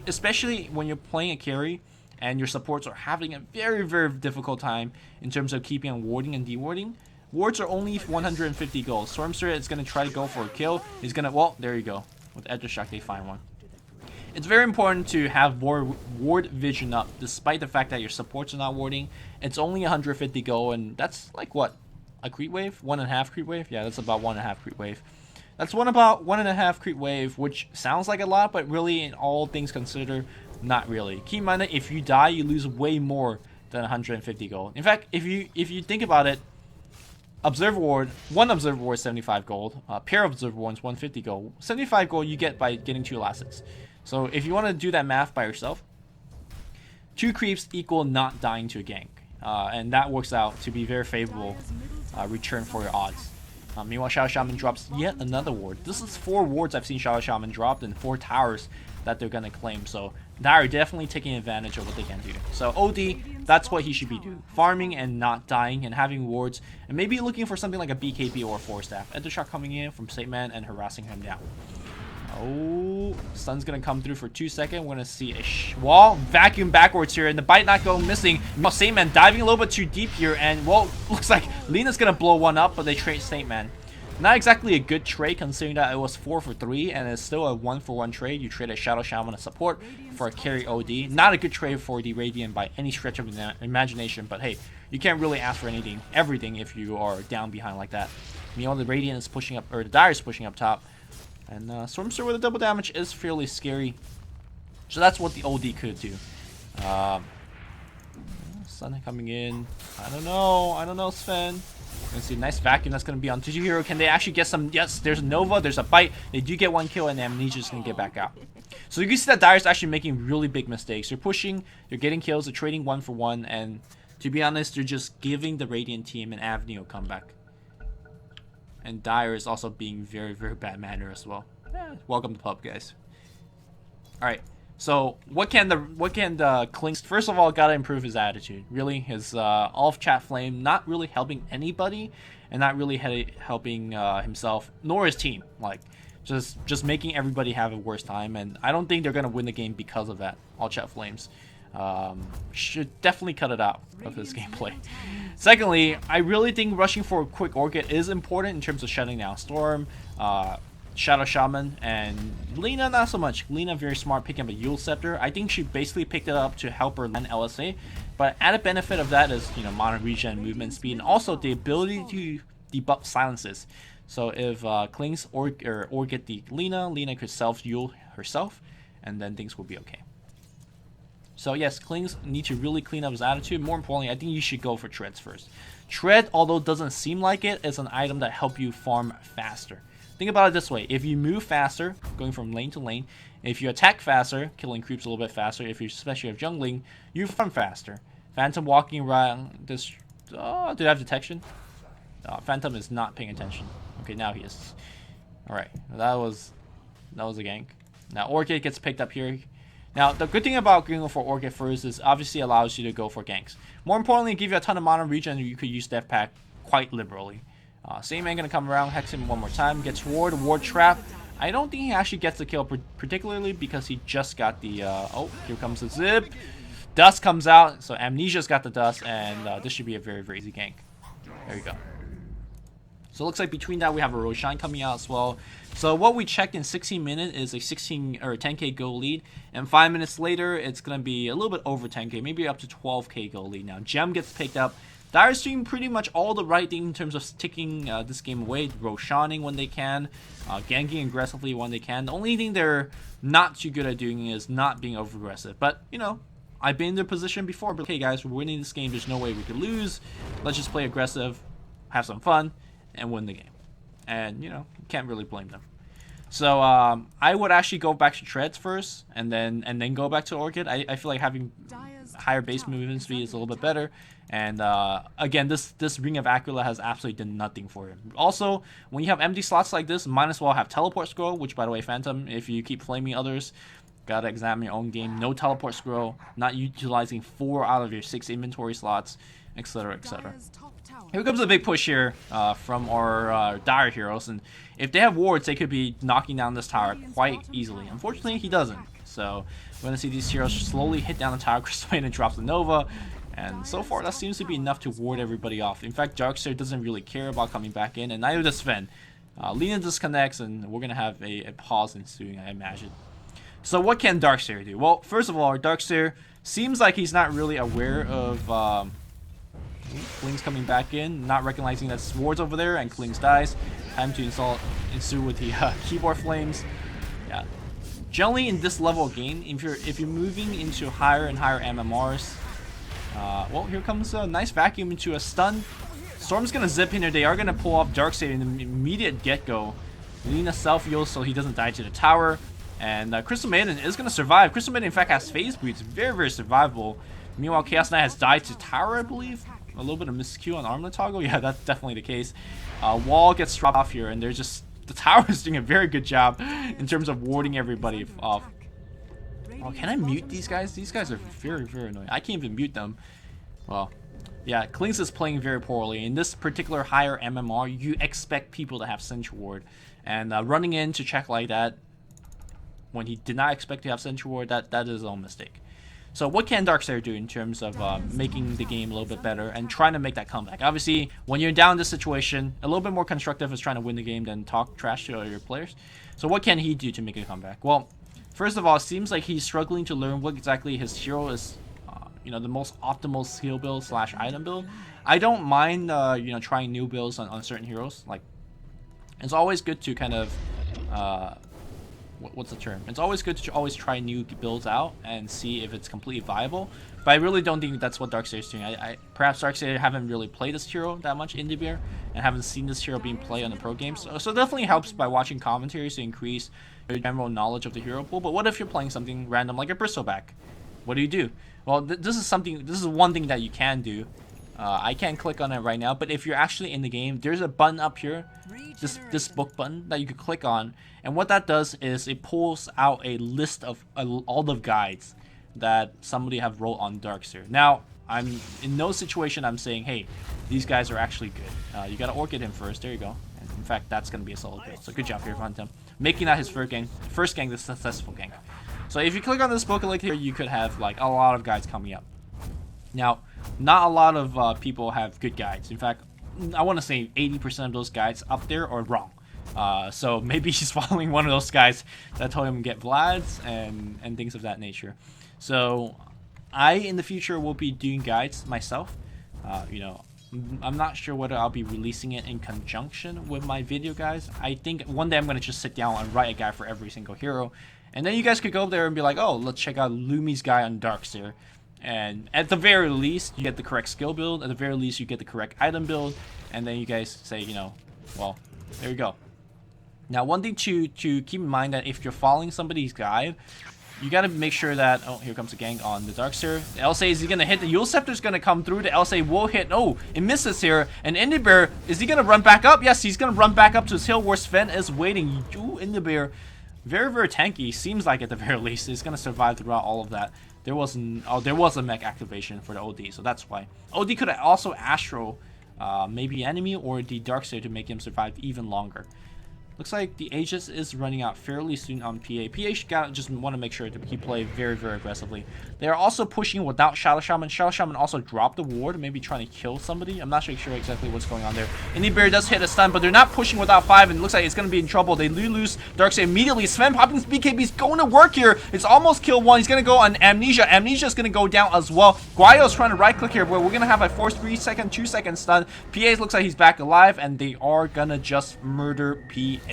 Especially when you're playing a carry and your supports are having a very, very difficult time in terms of keeping on warding and dewarding. Wards are only 150 gold. Stormster is going to try to go for a kill. He's going to, well, there you go. With Edge Shock, they find one. It's very important to have ward vision up, despite the fact that your supports are not warding. It's only 150 gold, and that's like what? A creep wave? 1.5 creep wave? Yeah, that's about 1.5 creep wave. That's about 1.5 creep wave, which sounds like a lot, but really, in all things considered, not really. Keep in mind that if you die, you lose way more than 150 gold. In fact, if you think about it, Observer Ward, one Observer Ward is 75 gold, pair of Observer Wards 150 gold. 75 gold you get by getting 2 assets. So if you want to do that math by yourself, 2 creeps equal not dying to a gank. And that works out to be very favorable return for your odds. Meanwhile, Shadow Shaman drops yet another ward. This is 4 wards I've seen Shadow Shaman dropped and 4 towers that they're going to claim. So Dire definitely taking advantage of what they can do. So OD, that's what he should be doing. Farming and not dying and having wards. And maybe looking for something like a BKB or a 4-staff. Endershot coming in from Saintman and harassing him down. Oh, Sun's going to come through for 2 seconds. We're going to see a wall vacuum backwards here. And the bite not going missing. Saintman diving a little bit too deep here. And, well, looks like Lena's going to blow one up, but they trade Saintman. Not exactly a good trade considering that it was 4 for 3 and it's still a 1-for-1 trade. You trade a Shadow Shaman of support for a carry OD. Not a good trade for the Radiant by any stretch of the imagination, but hey, you can't really ask for everything if you are down behind like that. Meanwhile, the Radiant is pushing up, or the Dire is pushing up top. And Stormster with a double damage is fairly scary. So that's what the OD could do. Sun coming in. I don't know, Sven. Let's see, nice vacuum that's going to be on Hero. Can they actually get some? Yes, there's a Nova, there's a bite. They do get 1 kill, and Amnesia's going to get back out. So you can see that Dire's actually making really big mistakes. They're pushing, they're getting kills, they're trading 1-for-1, and to be honest, they're just giving the Radiant team an avenue of comeback. And Dire is also being very, very bad manner as well. Welcome to pub, guys. Alright. So what can the Klings, first of all, gotta improve his attitude. Really, his off chat flame not really helping anybody, and not really helping himself nor his team. Like just making everybody have a worse time, and I don't think they're gonna win the game because of that. All chat flames should definitely cut it out of his gameplay. Secondly, I really think rushing for a quick Orchid is important in terms of shutting down Storm. Shadow Shaman, and Lena not so much. Lena very smart picking up a Yule Scepter. I think she basically picked it up to help her land LSA, but added benefit of that is, you know, mono regen, movement speed, and also the ability to debuff silences. So if Klings or get the Lena could self Yule herself, and then things will be okay. So yes, Klings need to really clean up his attitude. More importantly, I think you should go for Treads first. Tread, although it doesn't seem like it, is an item that helps you farm faster. Think about it this way. If you move faster, going from lane to lane, if you attack faster, killing creeps a little bit faster, if you especially have jungling, you farm faster. Phantom walking around this... Oh, did I have detection? Phantom is not paying attention. Okay, now he is. Alright, that was a gank. Now Orchid gets picked up here. Now, the good thing about going for Orchid first is obviously allows you to go for ganks. More importantly, give you a ton of mono regen, you could use Death Pack quite liberally. Same man gonna come around, hex him one more time, gets ward trap. I don't think he actually gets the kill, particularly because he just got the, oh, here comes the zip. Dust comes out, so Amnesia's got the dust, and this should be a very, very easy gank. There you go. So it looks like between that we have a Roshan coming out as well. So what we checked in 16 minutes is a 16 or 10k goal lead, and 5 minutes later it's gonna be a little bit over 10k, maybe up to 12k goal lead. Now Gem gets picked up. Dire's doing pretty much all the right thing in terms of taking this game away, Roshaning when they can, ganking aggressively when they can. The only thing they're not too good at doing is not being over aggressive. But you know, I've been in their position before. But okay, guys, we're winning this game. There's no way we could lose. Let's just play aggressive, have some fun, and win the game. And, you know, can't really blame them. So I would actually go back to Treads first, and then go back to Orchid. I feel like having higher base movement speed is a little bit better. And again, this Ring of Aquila has absolutely done nothing for him. Also, when you have empty slots like this, might as well have Teleport Scroll, which, by the way, Phantom, if you keep flaming others, gotta examine your own game. No Teleport Scroll, not utilizing 4 out of your 6 inventory slots, etc., etc. Here comes a big push here from our Dire heroes, and if they have wards, they could be knocking down this tower quite easily. Unfortunately, he doesn't. So we're gonna see these heroes slowly hit down the tower. Crystal Maiden drops the Nova, and so far that seems to be enough to ward everybody off. In fact, Darkseer doesn't really care about coming back in, and neither does Sven. Lina disconnects, and we're gonna have a pause ensuing, I imagine. So what can Darkseer do? Well, first of all, Darkseer seems like he's not really aware of Kling's coming back in, not recognizing that Sword's over there, and Kling's dies. Time to ensue with the keyboard flames. Yeah. Generally, in this level of game, if you're moving into higher and higher MMRs, well, here comes a nice vacuum into a stun. Storm's gonna zip in here. They are gonna pull off Darkseid in the immediate get-go. Lina self-heals so he doesn't die to the tower. And Crystal Maiden is gonna survive. Crystal Maiden, in fact, has phase boots. Very, very survivable. Meanwhile, Chaos Knight has died to tower, I believe. A little bit of miscue on armlet toggle. Yeah, that's definitely the case. Wall gets dropped off here, and the tower is doing a very good job in terms of warding everybody off. Oh, can I mute these guys? These guys are very, very annoying. I can't even mute them. Well, yeah, Klings is playing very poorly. In this particular higher MMR, you expect people to have Sentry Ward. And running in to check like that, when he did not expect to have Sentry Ward, that is his own mistake. So what can Darkseer do in terms of making the game a little bit better and trying to make that comeback? Obviously, when you're down in this situation, a little bit more constructive is trying to win the game than talk trash to your players. So what can he do to make a comeback? Well, first of all, it seems like he's struggling to learn what exactly his hero is, you know, the most optimal skill build / item build. I don't mind, you know, trying new builds on certain heroes. Like, it's always good to kind of, what's the term? It's always good to always try new builds out and see if it's completely viable. But I really don't think that's what Darkseer is doing. Perhaps Darkseer haven't really played this hero that much in Beer and haven't seen this hero being played on the pro games. So it definitely helps by watching commentaries to increase your general knowledge of the hero pool. But what if you're playing something random like a Bristleback? What do? Well, this is one thing that you can do. I can't click on it right now, but if you're actually in the game, there's a button up here, this book button that you can click on, and what that does is it pulls out a list of all the guides that somebody have wrote on Darkseer. Now, I'm in no situation I'm saying, hey, these guys are actually good. You gotta Orchid him first. There you go. And in fact, that's gonna be a solid build. So good job here, Phantom, making that his first gang, the successful gang. So if you click on this book like here, you could have like a lot of guides coming up. Now, not a lot of people have good guides. In fact, I want to say 80% of those guides up there are wrong. So maybe he's following one of those guys that told him to get Vlads and things of that nature. So I, in the future, will be doing guides myself. You know, I'm not sure whether I'll be releasing it in conjunction with my video guys. I think one day I'm going to just sit down and write a guide for every single hero. And then you guys could go there and be like, oh, let's check out Lumi's guy on Darkseer. And at the very least, you get the correct skill build. At the very least, you get the correct item build. And then you guys say, you know, well, there you go. Now, one thing to keep in mind that if you're following somebody's guide, you got to make sure that... Oh, here comes a gang on the Darkseer. The LSA, is he going to hit? The Yule Scepter's going to come through. The LSA will hit. Oh, it misses here. And Bear, is he going to run back up? Yes, he's going to run back up to his hill where Sven is waiting. Ooh, Bear, very, very tanky. Seems like at the very least. He's going to survive throughout all of that. There was a mech activation for the OD, so that's why. OD could also Astro maybe enemy or the Darkseer to make him survive even longer. Looks like the Aegis is running out fairly soon on PA. PA just want to make sure that he play very, very aggressively. They are also pushing without Shadow Shaman. Shadow Shaman also dropped the ward, maybe trying to kill somebody. I'm not sure exactly what's going on there. Indie Bear does hit a stun, but they're not pushing without 5, and it looks like it's going to be in trouble. They lose Darkseer immediately. Sven popping his BKB's going to work here. It's almost kill 1. He's going to go on Amnesia. Amnesia is going to go down as well. Guayo's trying to right click here, but we're going to have a force 3-second, 2-second stun. PA looks like he's back alive, and they are going to just murder PA.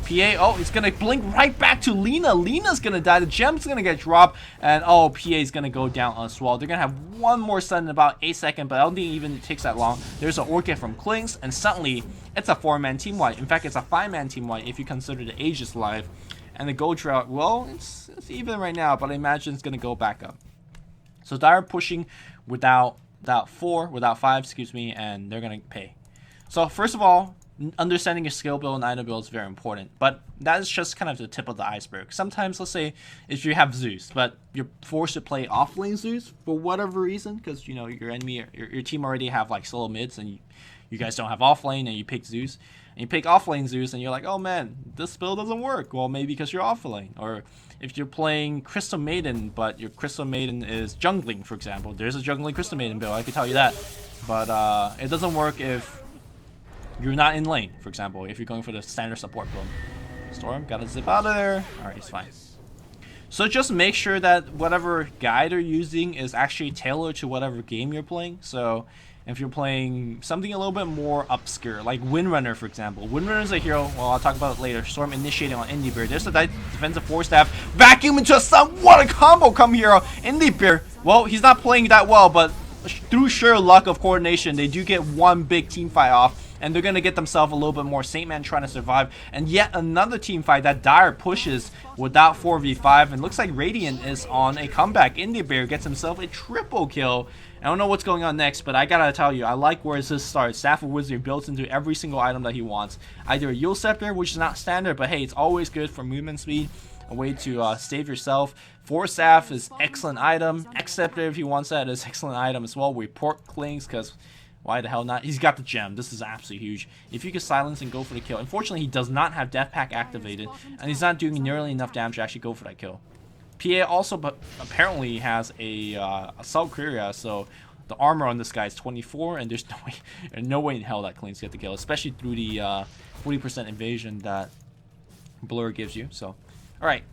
PA, oh, he's gonna blink right back to Lina. Lina's gonna die. The gem's gonna get dropped, and oh, PA's gonna go down as well. They're gonna have one more stun in about 8 seconds, but I don't think it even takes that long. There's an orchid from Klinks, and suddenly it's a 4-man team wipe. In fact, it's a 5-man team wipe if you consider the Aegis live. And the gold drought, well, it's even right now, but I imagine it's gonna go back up. So they're pushing without 5, excuse me, and they're gonna pay. So first of all, understanding your skill build and item build is very important, but that is just kind of the tip of the iceberg. Sometimes, let's say if you have Zeus, but you're forced to play offlane Zeus for whatever reason, because you know your enemy, your team already have like solo mids, and you guys don't have offlane, and you pick Zeus, and you pick offlane Zeus, and you're like, oh man, this build doesn't work. Well, maybe because you're offlane, or if you're playing Crystal Maiden, but your Crystal Maiden is jungling, for example. There's a jungling Crystal Maiden build, I can tell you that, but it doesn't work if you're not in lane, for example, if you're going for the standard support build. Storm, gotta zip out of there. Alright, he's fine. So just make sure that whatever guide you're using is actually tailored to whatever game you're playing. So if you're playing something a little bit more obscure, like Windrunner, for example. Windrunner is a hero, well, I'll talk about it later. Storm initiating on Indie Bear. There's a defensive 4-staff. Vacuum into a stun. What a combo come hero. Indie Bear, well, he's not playing that well, but through sheer luck of coordination, they do get one big team fight off. And they're going to get themselves a little bit more. Saint Man trying to survive. And yet another team fight that Dire pushes without 4v5. And looks like Radiant is on a comeback. Indie Bear gets himself a triple kill. I don't know what's going on next, but I gotta tell you, I like where this starts. Staff of Wizard builds into every single item that he wants. Either a Yule Scepter, which is not standard, but hey, it's always good for movement speed. A way to save yourself. 4 Staff is excellent item. X Scepter, if he wants that, is excellent item as well. Report Klings, because why the hell not? He's got the gem. This is absolutely huge. If you could silence and go for the kill. Unfortunately, he does not have Death Pack activated, and he's not doing nearly enough damage to actually go for that kill. PA also apparently has a Assault Curia, so the armor on this guy is 24, and there's no way in hell that Klings get the kill, especially through the 40% invasion that Blur gives you. So, alright,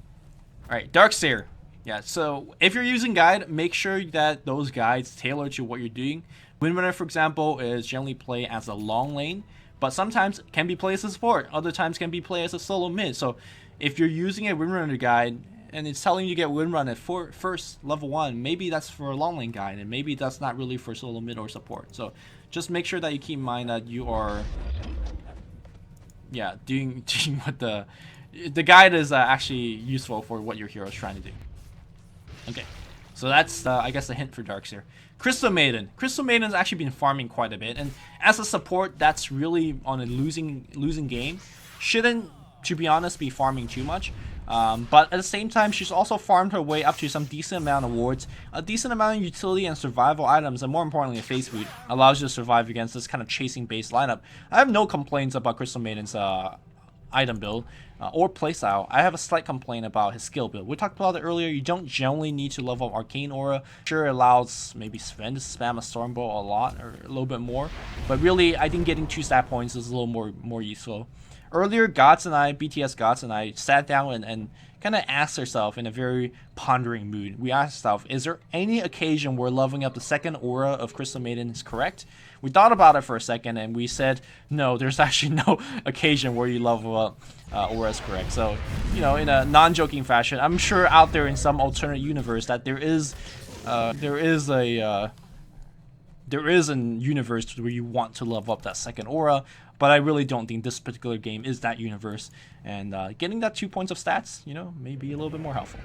Darkseer. Yeah, so if you're using guide, make sure that those guides tailor to what you're doing. Windrunner, for example, is generally played as a long lane, but sometimes can be played as a support. Other times can be played as a solo mid. So if you're using a Windrunner guide and it's telling you to get Windrun at first level 1, maybe that's for a long lane guide, and maybe that's not really for solo mid or support. So just make sure that you keep in mind that you are, yeah, doing what the guide is actually useful for what your hero is trying to do. Okay, so that's I guess a hint for Darkseer. Crystal Maiden. Crystal Maiden's actually been farming quite a bit, and as a support, that's really on a losing game. Shouldn't, to be honest, be farming too much. But at the same time, she's also farmed her way up to some decent amount of wards, a decent amount of utility and survival items, and more importantly, a face boot allows you to survive against this kind of chasing based lineup. I have no complaints about Crystal Maiden's item build or playstyle. I have a slight complaint about his skill build. We talked about it earlier. You don't generally need to level up Arcane Aura. Sure, it allows maybe Sven to spam a Stormbolt a lot or a little bit more, but really I think getting 2 stat points is a little more useful. Earlier, BTS Gods and I sat down and kind of asked ourselves in a very pondering mood. We asked ourselves, is there any occasion where leveling up the second aura of Crystal Maiden is correct? We thought about it for a second and we said, no, there's actually no occasion where you level up aura is correct. So, you know, in a non-joking fashion, I'm sure out there in some alternate universe that there is an universe where you want to level up that second aura, but I really don't think this particular game is that universe, and getting that 2 points of stats, you know, may be a little bit more helpful.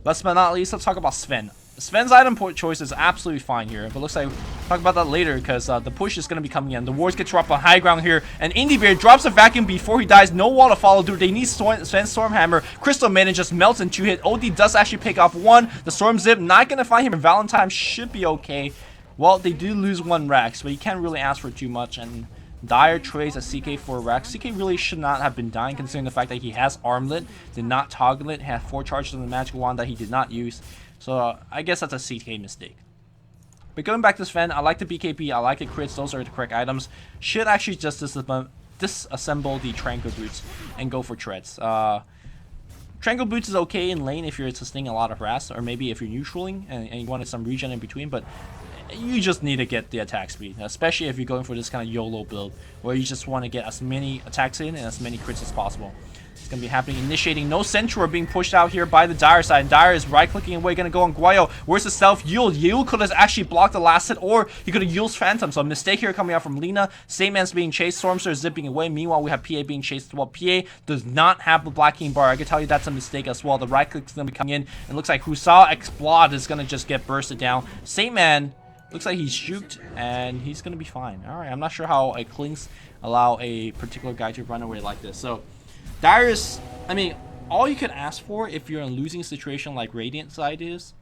Last but not least, let's talk about Sven. Sven's item choice is absolutely fine here, but looks like we'll talk about that later because the push is going to be coming in. The wards get dropped on high ground here, and Indie Bear drops a vacuum before he dies. No wall to follow through. They need Sven's Stormhammer. Crystal Maiden just melts in 2 hit. OD does actually pick off 1. The Storm Zip not going to find him, and Valentine should be okay. Well, they do lose 1 Rex, but you can't really ask for too much, and Dire trades a CK for Rex. CK really should not have been dying considering the fact that he has Armlet, did not toggle it, had 4 charges on the Magic Wand that he did not use. So I guess that's a CK mistake. But going back to Sven, I like the BKB, I like the crits, those are the correct items. Should actually just disassemble the Tranquil Boots and go for treads. Tranquil Boots is okay in lane if you're sustaining a lot of harass, or maybe if you're neutraling and you wanted some regen in between, but you just need to get the attack speed, especially if you're going for this kind of YOLO build, where you just want to get as many attacks in and as many crits as possible. It's going to be happening, initiating. No Sentry being pushed out here by the Dire side. Dire is right-clicking away, going to go on Guayo. Where's the self-yield? Yield could have actually blocked the last hit, or he could have used Phantom. So a mistake here coming out from Lina. Same man's being chased. Stormster is zipping away. Meanwhile, we have PA being chased. Well, PA does not have the blocking bar. I can tell you that's a mistake as well. The right-click is going to be coming in. It looks like Husa Explode is going to just get bursted down. Same man looks like he's juked, and he's going to be fine. Alright, I'm not sure how a Clinks allow a particular guy to run away like this. So, Dire is, I mean, all you can ask for if you're in a losing situation like Radiant side is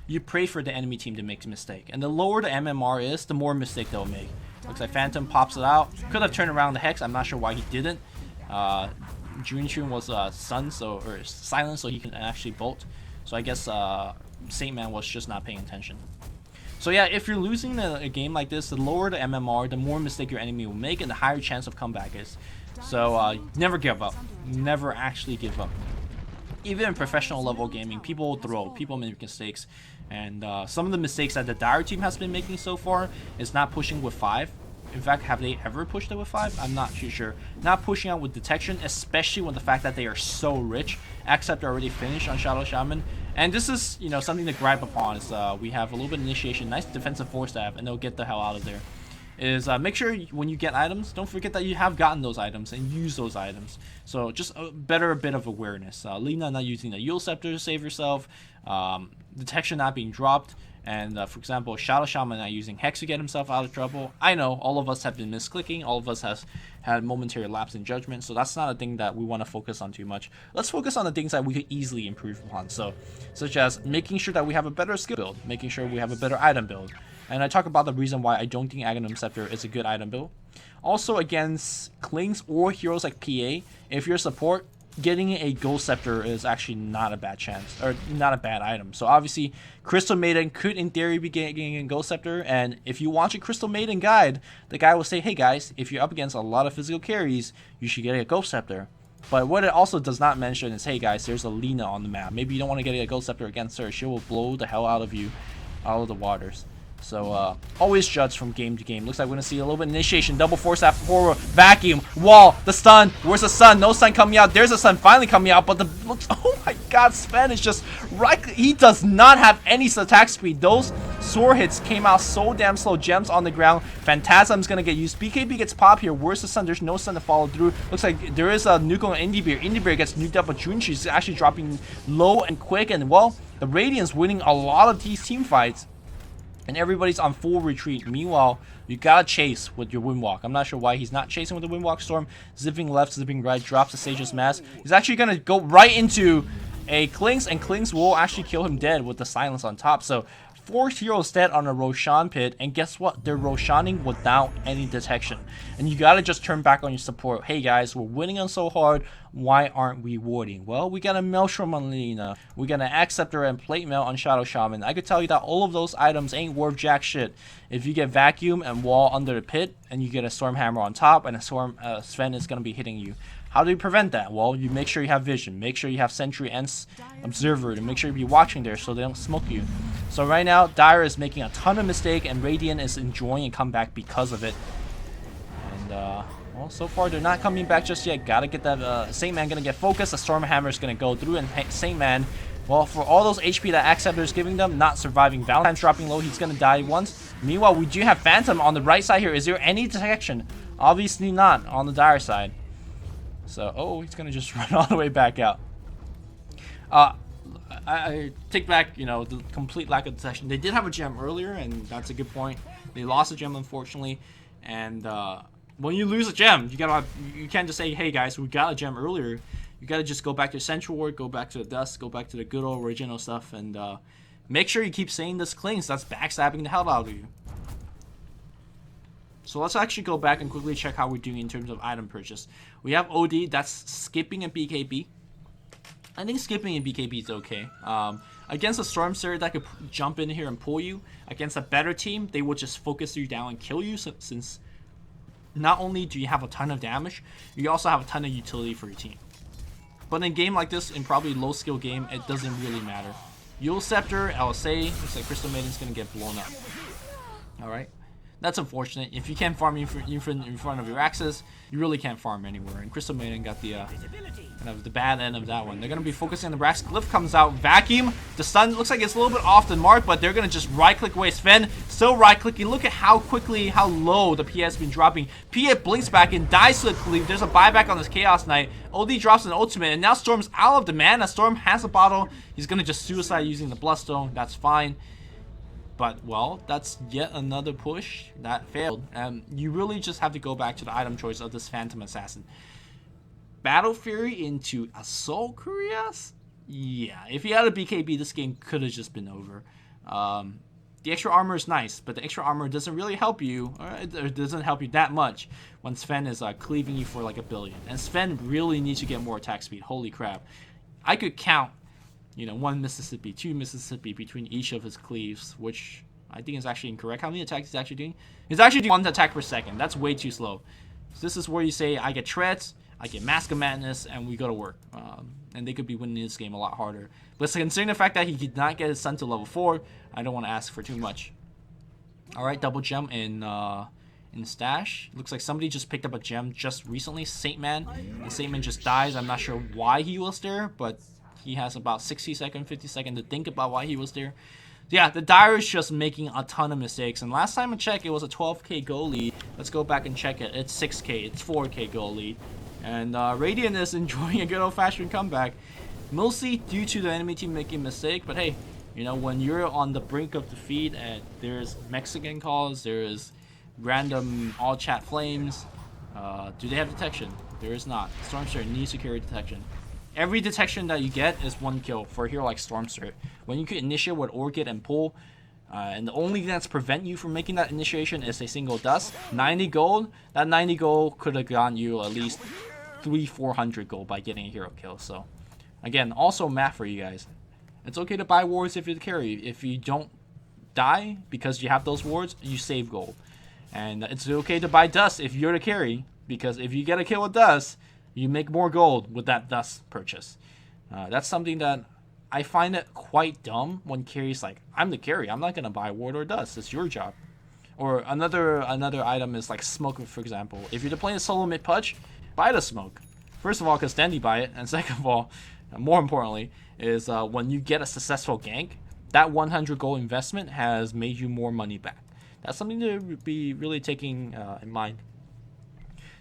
you pray for the enemy team to make a mistake. And the lower the MMR is, the more mistake they'll make. Looks like Phantom pops it out. Could have turned around the Hex. I'm not sure why he didn't. Junchun was stunned, or silent, so he can actually bolt. So I guess Saint Man was just not paying attention. So yeah, if you're losing a game like this, the lower the MMR, the more mistake your enemy will make, and the higher chance of comeback is. So never give up. Never actually give up. Even in professional level gaming, people throw, people make mistakes. And some of the mistakes that the Dire team has been making so far is not pushing with 5. In fact, have they ever pushed it with 5? I'm not too sure. Not pushing out with detection, especially with the fact that they are so rich. Except already finished on Shadow Shaman. And this is, you know, something to gripe upon. Is we have a little bit of initiation, nice defensive force stab, and they'll get the hell out of there. Is make sure when you get items, don't forget that you have gotten those items and use those items. So just a bit of awareness. Lina not using the Yule Scepter to save herself, detection not being dropped, and for example, Shadow Shaman not using Hex to get himself out of trouble. I know all of us have been misclicking, all of us has had momentary lapse in judgment, so that's not a thing that we want to focus on too much. Let's focus on the things that we could easily improve upon. So, such as making sure that we have a better skill build, making sure we have a better item build. And I talk about the reason why I don't think Aghanim Scepter is a good item build. Also against Clings or heroes like PA, if you're support, getting a Gold Scepter is actually not a bad chance, or not a bad item. So obviously, Crystal Maiden could in theory be getting a Gold Scepter, and if you watch a Crystal Maiden guide, the guy will say, hey guys, if you're up against a lot of physical carries, you should get a Gold Scepter. But what it also does not mention is, hey guys, there's a Lina on the map. Maybe you don't want to get a Gold Scepter against her. She will blow the hell out of you, out of the waters. So, always judge from game to game. Looks like we're going to see a little bit of initiation. Double force after forward. Vacuum. Wall. The stun. Where's the sun? No sun coming out. There's a sun finally coming out. But the looks. Oh my god. Sven is just right. He does not have any attack speed. Those sword hits came out so damn slow. Gems on the ground. Phantasm's going to get used. BKB gets popped here. Where's the sun? There's no sun to follow through. Looks like there is a nuke on Indie Bear. Indie Bear gets nuked up, but Junchi's actually dropping low and quick. And well, the Radiant's winning a lot of these team fights. And everybody's on full retreat. Meanwhile, you gotta chase with your Windwalk. I'm not sure why he's not chasing with the Windwalk Storm. Zipping left, zipping right, drops the Sage's Mask. He's actually gonna go right into a Clinks, and Clinks will actually kill him dead with the silence on top. So 4 heroes dead on a Roshan pit, and guess what? They're Roshaning without any detection. And you gotta just turn back on your support. Hey guys, we're winning on so hard. Why aren't we warding? Well, we got a Maelstrom on Lina. We got an Acceptor and Plate Mail on Shadow Shaman. I could tell you that all of those items ain't worth jack shit. If you get Vacuum and Wall under the pit, and you get a Storm Hammer on top, and a Storm Sven is gonna be hitting you. How do you prevent that? Well, you make sure you have vision. Make sure you have Sentry and Observer to make sure you be watching there so they don't smoke you. So right now, Dire is making a ton of mistake, and Radiant is enjoying a comeback because of it. And well, so far they're not coming back just yet. Gotta get that Saint Man gonna get focused. The Storm Hammer is gonna go through, and Saint Man, well, for all those HP that Acceptor is giving them, not surviving. Valentine's dropping low. He's gonna die once. Meanwhile, we do have Phantom on the right side here. Is there any detection? Obviously not on the Dire side. So, oh, he's gonna just run all the way back out. I take back, you know, the complete lack of detection. They did have a gem earlier, and that's a good point. They lost a gem, unfortunately. And when you lose a gem, you can't just say, hey guys, we got a gem earlier. You gotta just go back to Central Ward, go back to the Dust, go back to the good old original stuff, and make sure you keep saying this Clings. That's backstabbing the hell out of you. So let's actually go back and quickly check how we're doing in terms of item purchase. We have OD, that's skipping and BKB. I think skipping and BKB is okay. Against a Stormster that could jump in here and pull you, against a better team, they will just focus you down and kill you, since not only do you have a ton of damage, you also have a ton of utility for your team. But in a game like this, in probably low skill game, it doesn't really matter. Yule Scepter, LSA. Looks like Crystal Maiden's gonna get blown up. Alright. That's unfortunate. If you can't farm in front of your axes, you really can't farm anywhere. And Crystal Maiden got the kind of the bad end of that one. They're gonna be focusing on the brass. Glyph comes out, vacuum. The stun looks like it's a little bit off the mark, but they're gonna just right-click away. Sven still right-clicking. Look at how low the PA has been dropping. PA blinks back and dies to the cleave. There's a buyback on this Chaos Knight. OD drops an ultimate, and now Storm's out of the mana. Storm has a bottle. He's gonna just suicide using the Bloodstone. That's fine. But, well, that's yet another push that failed. You really just have to go back to the item choice of this Phantom Assassin. Battle Fury into Assault Cuirass? Yeah, if he had a BKB, this game could have just been over. The extra armor is nice, but the extra armor doesn't really help you, or it doesn't help you that much when Sven is cleaving you for like 1 billion. And Sven really needs to get more attack speed. Holy crap. I could count, you know, 1 Mississippi, 2 Mississippi between each of his cleaves, which I think is actually incorrect. How many attacks he's actually doing? He's actually doing 1 attack per second. That's way too slow. So this is where you say, I get Treads, I get Mask of Madness, and we go to work. And they could be winning this game a lot harder. But considering the fact that he did not get his son to level 4, I don't want to ask for too much. Alright, double gem in stash. Looks like somebody just picked up a gem just recently. Saint Man. And Saint Man just dies. I'm not sure why he was there, but he has about 60 seconds, 50 seconds to think about why he was there. Yeah, the Dire is just making a ton of mistakes. And last time I checked, it was a 12k goal lead. Let's go back and check it. It's 6k. It's 4k goal lead. And Radiant is enjoying a good old-fashioned comeback. Mostly due to the enemy team making a mistake. But hey, you know, when you're on the brink of defeat and there's Mexican calls, there's random all-chat flames. Do they have detection? There is not. Stormster needs to carry detection. Every detection that you get is 1 kill for a hero like Stormster. When you can initiate with Orchid and pull, and the only thing that's prevent you from making that initiation is a single dust. 90 gold. That 90 gold could have gotten you at least 300-400 gold by getting a hero kill. So, again, also math for you guys. It's okay to buy wards if you're the carry. If you don't die because you have those wards, you save gold. And it's okay to buy dust if you're the carry, because if you get a kill with dust, you make more gold with that dust purchase. That's something that I find it quite dumb when carries like, I'm the carry, I'm not gonna buy ward or dust, it's your job. Or another item is like smoke, for example. If you're playing a solo mid pudge, buy the smoke. First of all, because Dandy buy it, and second of all, more importantly, is when you get a successful gank, that 100 gold investment has made you more money back. That's something to be really taking in mind.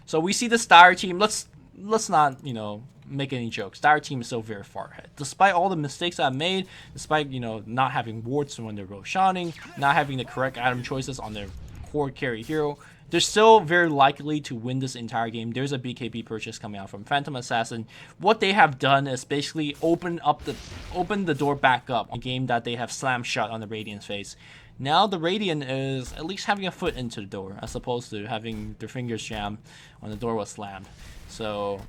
So we see the Dire team. Let's not, you know, make any jokes. Dire team is still very far ahead. Despite all the mistakes I've made, despite, you know, not having wards when they're Roshaning, not having the correct item choices on their core carry hero, they're still very likely to win this entire game. There's a BKB purchase coming out from Phantom Assassin. What they have done is basically open the door back up, a game that they have slammed shut on the Radiant's face. Now the Radiant is at least having a foot into the door, as opposed to having their fingers jammed when the door was slammed. So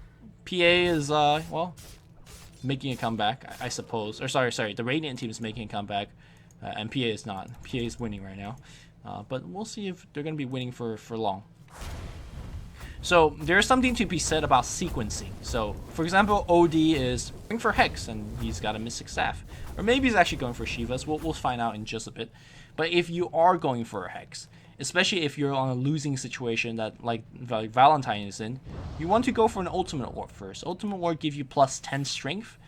PA is well, making a comeback, I suppose. Or sorry, the Radiant team is making a comeback, and PA is not. PA is winning right now, but we'll see if they're going to be winning for long. So there's something to be said about sequencing. So for example, OD is going for Hex and he's got a Mystic Staff, or maybe he's actually going for Shivas. We'll find out in just a bit. But if you are going for a Hex, especially if you're on a losing situation that like Valentine is in, you want to go for an Ultimate Orb first. Ultimate Orb give you plus 10 strength,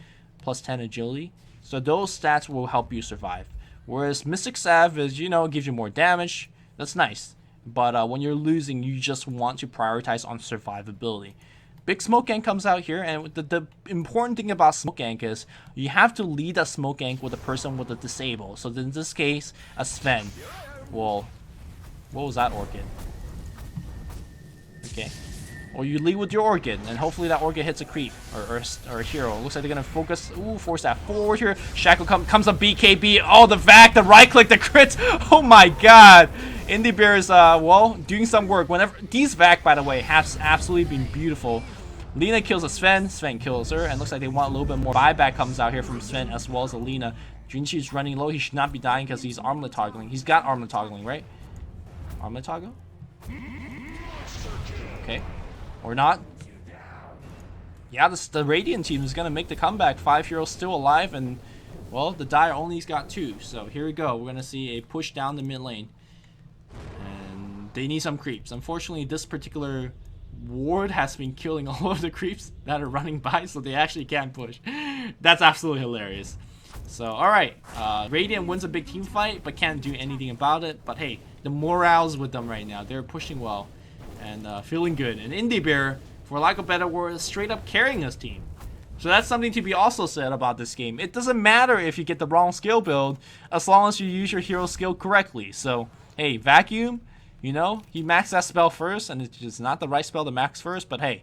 plus 10 agility, so those stats will help you survive. Whereas Mystic Salve is, you know, gives you more damage. That's nice. But when you're losing, you just want to prioritize on survivability. Big Smoke Gank comes out here, and the important thing about Smoke Gank is you have to lead a Smoke Gank with a person with a disable. So in this case, a Sven. Well, what was that Orchid? Okay. Or you lead with your Orchid, and hopefully that Orchid hits a creep or a hero. Looks like they're gonna focus. Ooh, force that forward here. Shackle comes up BKB. Oh, the vac, the right click, the crits. Oh my god. Indie Bear is well, doing some work. Whenever these vac, by the way, have absolutely been beautiful. Lina kills a Sven kills her, and looks like they want a little bit more. Buyback comes out here from Sven as well as Alina. Junichi is running low. He should not be dying because he's armlet toggling. He's got armlet toggling, right? Armlet toggle? Okay. Or not. Yeah, the Radiant team is going to make the comeback. 5 heroes still alive, and Well, the Dire only's got 2, so here we go. We're gonna see a push down the mid lane. And they need some creeps. Unfortunately, this particular ward has been killing all of the creeps that are running by, so they actually can't push. That's absolutely hilarious. So, alright, Radiant wins a big team fight, but can't do anything about it. But hey, the morale's with them right now. They're pushing well and feeling good. And Indie Bear, for lack of a better word, is straight up carrying this team. So that's something to be also said about this game. It doesn't matter if you get the wrong skill build, as long as you use your hero skill correctly. So, hey, Vacuum, you know, he maxed that spell first, and it's just not the right spell to max first, but hey,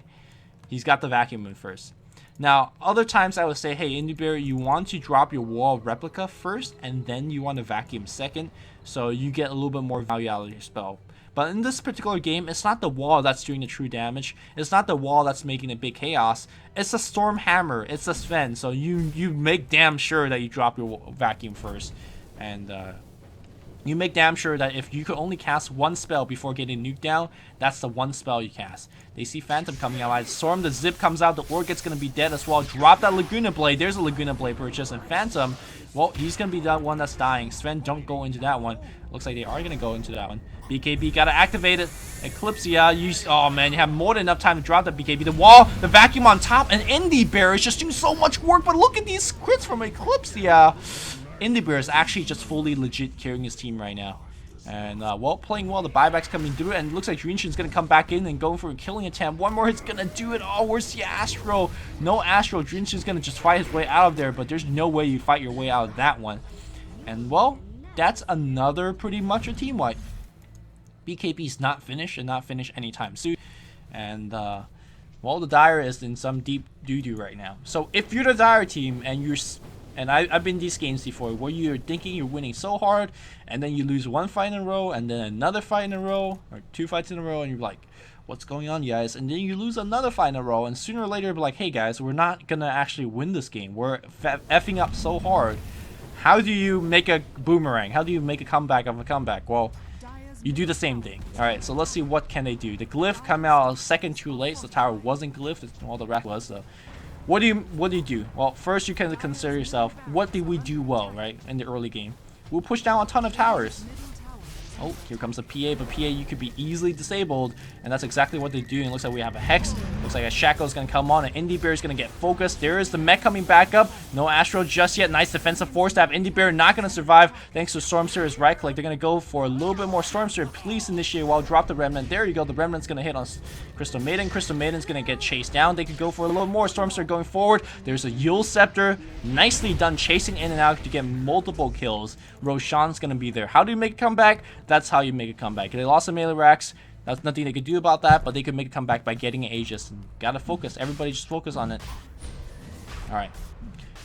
he's got the Vacuum in first. Now, other times I would say, hey, Indie Bear, you want to drop your wall replica first, and then you want to Vacuum second, so you get a little bit more value out of your spell. But in this particular game, it's not the wall that's doing the true damage. It's not the wall that's making the big chaos. It's the Storm Hammer. It's the Sven. So you make damn sure that you drop your Vacuum first. And you make damn sure that if you could only cast one spell before getting nuked down, that's the one spell you cast. They see Phantom coming out. I Storm, the Zip comes out. The Orchid's going to be dead as well. Drop that Laguna Blade. There's a Laguna Blade purchase. And Phantom, well, he's going to be that one that's dying. Sven, don't go into that one. Looks like they are going to go into that one. BKB got to activate it. Eclipsia, oh man, you have more than enough time to drop that BKB. The wall, the Vacuum on top, and Indie Bear is just doing so much work. But look at these crits from Eclipsia. Indie Bear is actually just fully legit carrying his team right now. And, well, playing well. The buyback's coming through, and it looks like Dreamshin's going to come back in and go for a killing attempt. One more hit's going to do it. Oh, where's the Astro? No Astro. Dreamshin's going to just fight his way out of there, but there's no way you fight your way out of that one. And, well, that's another pretty much a team wipe. BKB's not finished, and not finished anytime soon. And, well, the Dire is in some deep doo-doo right now. So, if you're the Dire team, and you're... And I've been in these games before where you're thinking you're winning so hard, and then you lose one fight in a row, and then another fight in a row, or 2 fights in a row, and you're like, what's going on, guys? And then you lose another fight in a row, and sooner or later, you're like, hey, guys, we're not going to actually win this game. We're effing up so hard. How do you make a boomerang? How do you make a comeback of a comeback? Well, you do the same thing. Alright, so let's see what can they do. The Glyph come out a second too late, so the tower wasn't glyphed, all the rest was, so... What do you do? Well, first you can consider yourself, what did we do well, right, in the early game? We'll push down a ton of towers. Oh, here comes a PA, but PA you could be easily disabled, and that's exactly what they do. And it looks like we have a Hex. Looks like a Shackle is going to come on, and Indie Bear is going to get focused. There is the mech coming back up. No Astro just yet. Nice defensive force stab. Indie Bear not going to survive thanks to Stormster's right click. They're going to go for a little bit more Stormster. Please initiate while drop the Remnant. There you go. The Remnant's going to hit on Crystal Maiden. Crystal Maiden's going to get chased down. They could go for a little more Stormster going forward. There's a Yule Scepter. Nicely done chasing in and out to get multiple kills. Roshan's going to be there. How do you make a comeback? That's how you make a comeback. They lost the melee racks. That's nothing they could do about that, but they could make a comeback by getting an Aegis. Gotta focus. Everybody just focus on it. Alright.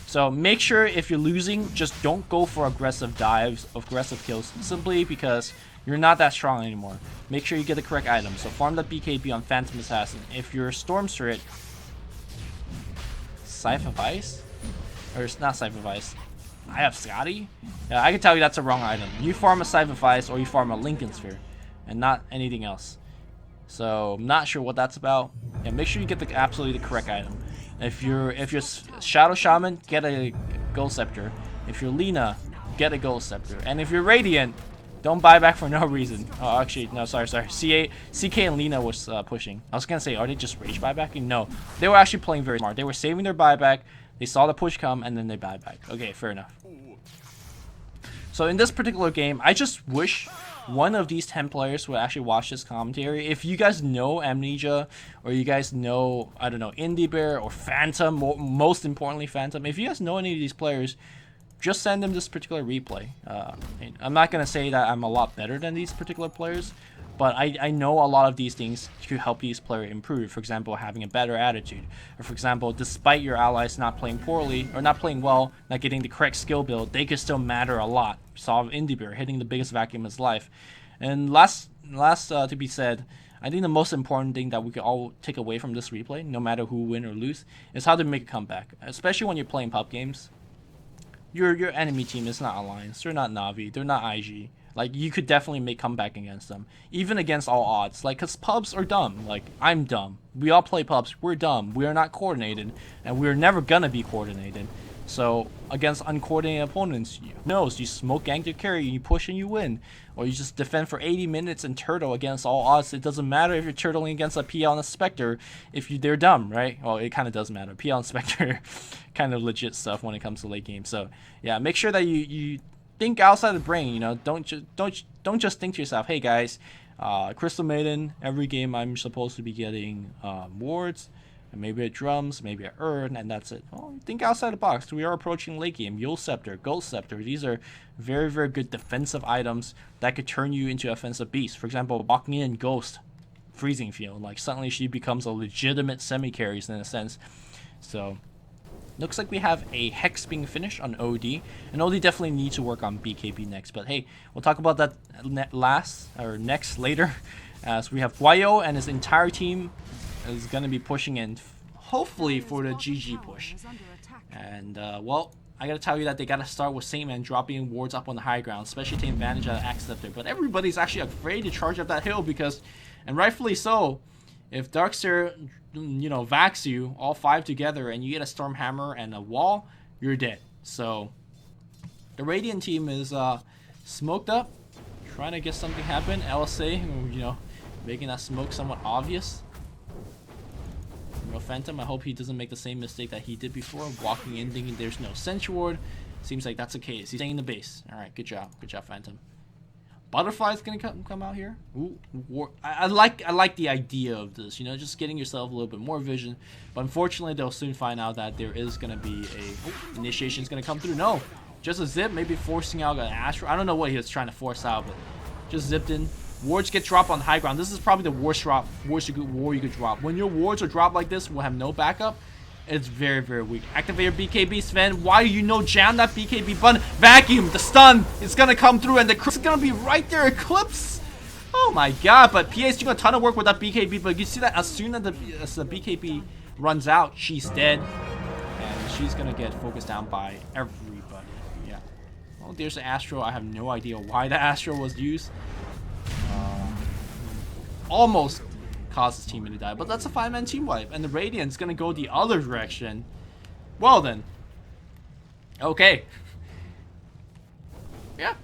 So make sure if you're losing, just don't go for aggressive dives, aggressive kills, simply because you're not that strong anymore. Make sure you get the correct item. So farm that BKB on Phantom Assassin. If you're Storm Spirit, Scythe of Ice? Or it's not Scythe of Ice. I have Scotty? Yeah, I can tell you that's a wrong item. You farm a Scythe of Ice or you farm a Lincoln Sphere, and not anything else. So I'm not sure what that's about. Yeah, make sure you get the absolutely the correct item. If you're Shadow Shaman, get a Gold Scepter. If you're Lina, get a Gold Scepter. And if you're Radiant, don't buy back for no reason. Oh, actually, no, sorry. CK and Lina was pushing. I was gonna say, are they just rage buybacking? No, they were actually playing very smart. They were saving their buyback. They saw the push come, and then they buy back. Okay, fair enough. So in this particular game, I just wish one of these 10 players would actually watch this commentary. If you guys know Amnesia, or you guys know, I don't know, Indie Bear, or Phantom, most importantly Phantom, if you guys know any of these players, just send them this particular replay. I'm not going to say that I'm a lot better than these particular players, but I know a lot of these things to help these players improve. For example, having a better attitude. Or for example, despite your allies not playing poorly, or not playing well, not getting the correct skill build, they could still matter a lot. Saw Indie Bear hitting the biggest vacuum in his life. And last to be said, I think the most important thing that we can all take away from this replay, no matter who win or lose, is how to make a comeback. Especially when you're playing pub games. Your enemy team is not Alliance, they're not Na'Vi, they're not IG. Like, you could definitely make comeback against them. Even against all odds. Like, because pubs are dumb. Like, I'm dumb. We all play pubs. We're dumb. We are not coordinated. And we're never gonna be coordinated. So against uncoordinated opponents, who knows, you smoke gank your carry, you push and you win. Or you just defend for 80 minutes and turtle against all odds. It doesn't matter if you're turtling against a PL and a Spectre if they're dumb, right? Well, it kind of does matter. PL and Spectre, kind of legit stuff when it comes to late game. So yeah, make sure that you think outside the brain. You know, don't just think to yourself, hey guys, Crystal Maiden, every game I'm supposed to be getting wards. And maybe a drums, maybe a urn, and that's it. Well, think outside the box. We are approaching late game. Yule Scepter, Gold Scepter. These are very, very good defensive items that could turn you into offensive beast. For example, walking in Ghost, Freezing Field. Like, suddenly she becomes a legitimate semi-carries in a sense. So, looks like we have a Hex being finished on OD. And OD definitely needs to work on BKB next. But hey, we'll talk about that next later. As we have Guayo and his entire team is going to be pushing in, hopefully for the GG push. And well, I gotta tell you that they gotta start with Saintman dropping wards up on the high ground, especially take advantage of the Axe Scepter. But everybody's actually afraid to charge up that hill because, and rightfully so, if Darkseer, you know, vacs you all 5 together and you get a Storm Hammer and a wall, you're dead. So the Radiant team is smoked up, trying to get something happen. LSA, you know, making that smoke somewhat obvious. Phantom, I hope he doesn't make the same mistake that he did before, walking in thinking there's no Sentry Ward. Seems like that's the case. He's staying in the base. Alright, good job, Phantom. Butterfly's gonna come out here. Ooh, I like the idea of this, you know, just getting yourself a little bit more vision. But unfortunately, they'll soon find out that there is gonna be a initiation's gonna come through. No, just a zip, maybe forcing out an Astro. I don't know what he was trying to force out, but just zipped in. Wards get dropped on high ground. This is probably the worst war you could drop. When your wards are dropped like this, will have no backup. It's very, very weak. Activate your BKB, Sven. Why you no jam that BKB button? Vacuum. The stun is gonna come through, and the crit is gonna be right there. Eclipse. Oh my god! But PA is doing a ton of work with that BKB. But you see that as soon as the BKB runs out, she's dead, and she's gonna get focused down by everybody. Yeah. Well, there's the Astro. I have no idea why the Astro was used. Almost caused his teammate to die, but that's a 5-man team wipe, and the Radiant's gonna go the other direction. Well then, okay, yeah,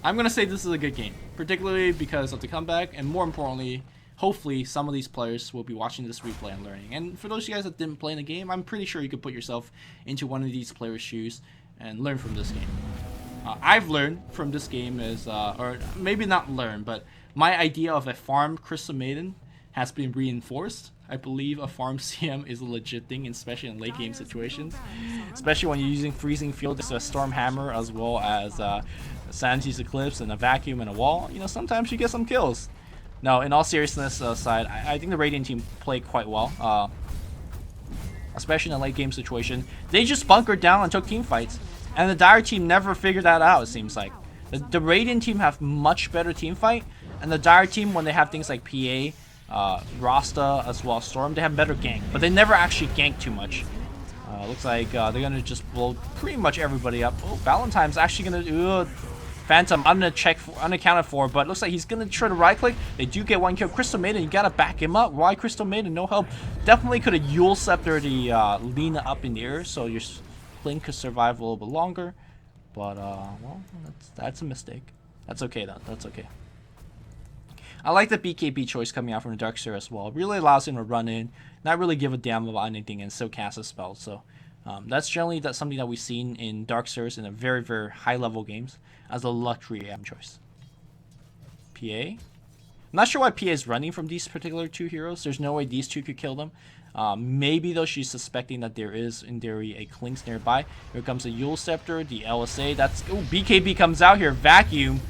I'm gonna say this is a good game, particularly because of the comeback, and more importantly, hopefully some of these players will be watching this replay and learning. And for those of you guys that didn't play in the game, I'm pretty sure you could put yourself into one of these players' shoes and learn from this game. I've learned from this game is, or maybe not learn, but my idea of a farm Crystal Maiden has been reinforced. I believe a farm CM is a legit thing, especially in late game situations. Especially when you're using Freezing Field, a Storm Hammer, as well as Sanity's Eclipse and a Vacuum and a wall. You know, sometimes you get some kills. No, in all seriousness aside, I think the Radiant team played quite well. Especially in a late game situation. They just bunkered down and took team fights. And the Dire team never figured that out, it seems like. The Radiant team have much better team fight. And the Dire team, when they have things like PA, Rasta, as well as Storm, they have better gank. But they never actually gank too much. Looks like they're going to just blow pretty much everybody up. Oh, Valentine's actually going to... Phantom unaccounted for, but looks like he's going to try to right-click. They do get one kill. Crystal Maiden, you got to back him up. Why Crystal Maiden? No help. Definitely could have Yule Scepter the Lina up in the air, so your Link could survive a little bit longer. But, well, that's a mistake. That's okay, though. That's okay. I like the BKB choice coming out from the Darkseer as well. It really allows him to run in, not really give a damn about anything, and still cast a spell. So that's generally something that we've seen in Darkseers in a very, very high-level games as a luxury AM choice. PA? I'm not sure why PA is running from these particular two heroes. There's no way these two could kill them. Maybe, though, she's suspecting that there is, in theory, a Clinks nearby. Here comes the Yule Scepter, the LSA. That's... Oh, BKB comes out here. Vacuum.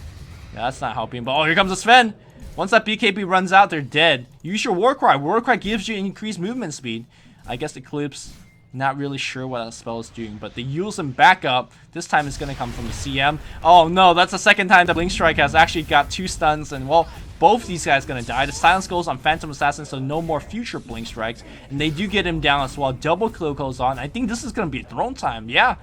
Yeah, that's not helping. But, oh, here comes the Sven. Once that BKB runs out, they're dead. Use your Warcry. Warcry gives you increased movement speed. I guess Eclipse, not really sure what that spell is doing. But the Yule's in backup. This time it's going to come from the CM. Oh, no. That's the second time that Blink Strike has actually got 2 stuns. And, well, both these guys going to die. The silence goes on Phantom Assassin, so no more future Blink Strikes. And they do get him down as well. Double kill goes on. I think this is going to be throne time. Yeah.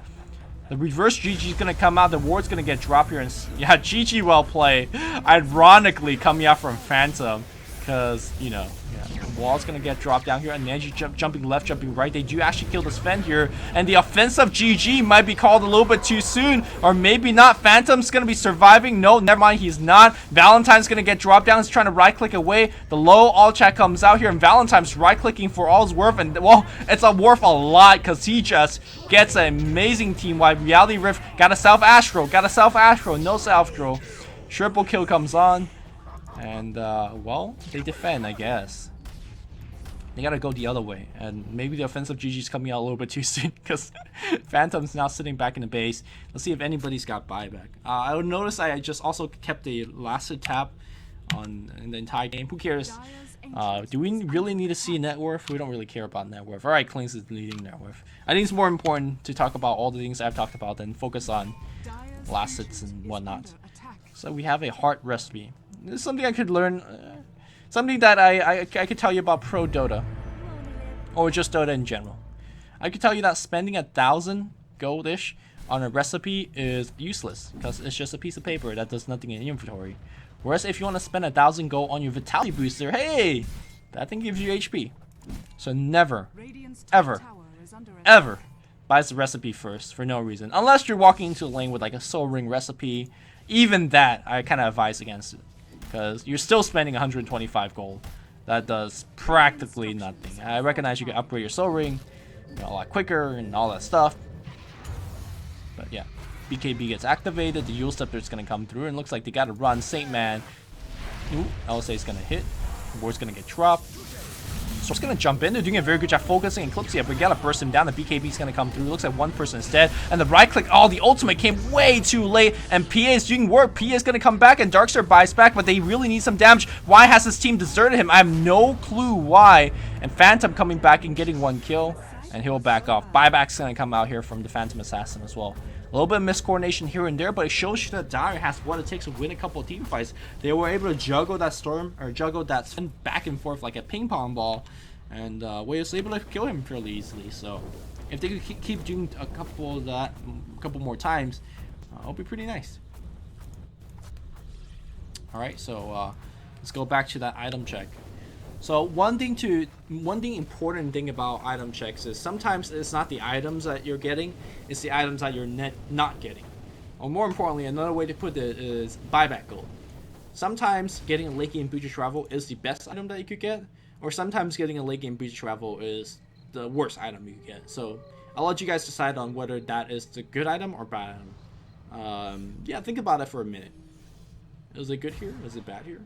The reverse GG is going to come out. The ward's going to get dropped here. And yeah, GG well played. Ironically, coming out from Phantom. Because, you know, yeah. wall's gonna get dropped down here. And Nanji jumping left, jumping right. They do actually kill this Fen here. And the offensive GG might be called a little bit too soon. Or maybe not. Phantom's gonna be surviving. No, never mind, he's not. Valentine's gonna get dropped down. He's trying to right-click away. The low all chat comes out here. And Valentine's right-clicking for all his worth. And, well, it's worth a lot because he just gets an amazing team wipe. Reality Rift got a self-astro. No self-astro. Triple kill comes on. And, well, they defend, I guess. They gotta go the other way. And maybe the offensive GG's coming out a little bit too soon because Phantom's now sitting back in the base. Let's see if anybody's got buyback. I would notice I just also kept a lasted tap in the entire game. Who cares? Do we really need to see net worth? We don't really care about net worth. Alright, Klings is leading net worth. I think it's more important to talk about all the things I've talked about than focus on last hits and whatnot. So we have a heart recipe. This is something I could learn. Something that I could tell you about pro Dota. Or just Dota in general. I could tell you that spending 1,000 gold-ish on a recipe is useless. Because it's just a piece of paper that does nothing in inventory. Whereas if you want to spend 1,000 gold on your vitality booster, hey! That thing gives you HP. So never, ever buys the recipe first for no reason. Unless you're walking into a lane with like a soul ring recipe. Even that, I kind of advise against it. Because you're still spending 125 gold. That does practically nothing. I recognize you can upgrade your soul ring a lot quicker and all that stuff. But yeah. BKB gets activated, the Yule Scepter is going to come through, and looks like they got to run. Saint Man. Ooh, LSA is going to hit. The board's going to get dropped. So it's going to jump in. They're doing a very good job focusing. Eclipse, yeah, but we got to burst him down. The BKB is going to come through. Looks like one person is dead. And the right click, oh, the ultimate came way too late. And PA is doing work. PA is going to come back, and Darkstar buys back, but they really need some damage. Why has his team deserted him? I have no clue why. And Phantom coming back and getting one kill, and he'll back off. Buyback's going to come out here from the Phantom Assassin as well. A little bit of miscoordination here and there, but it shows you that Dire has what it takes to win a couple of team fights. They were able to juggle that storm, or juggle that spin back and forth like a ping pong ball, and we was able to kill him fairly easily. So if they could keep doing a couple of that, a couple more times, it'll be pretty nice. All right, so let's go back to that item check. So one important thing about item checks is sometimes it's not the items that you're getting, it's the items that you're not getting. Or more importantly, another way to put it is buyback gold. Sometimes getting a late game Booty Travel is the best item that you could get, or sometimes getting a late game Booty Travel is the worst item you could get. So I'll let you guys decide on whether that is the good item or bad item. Yeah, think about it for a minute. Is it good here? Is it bad here?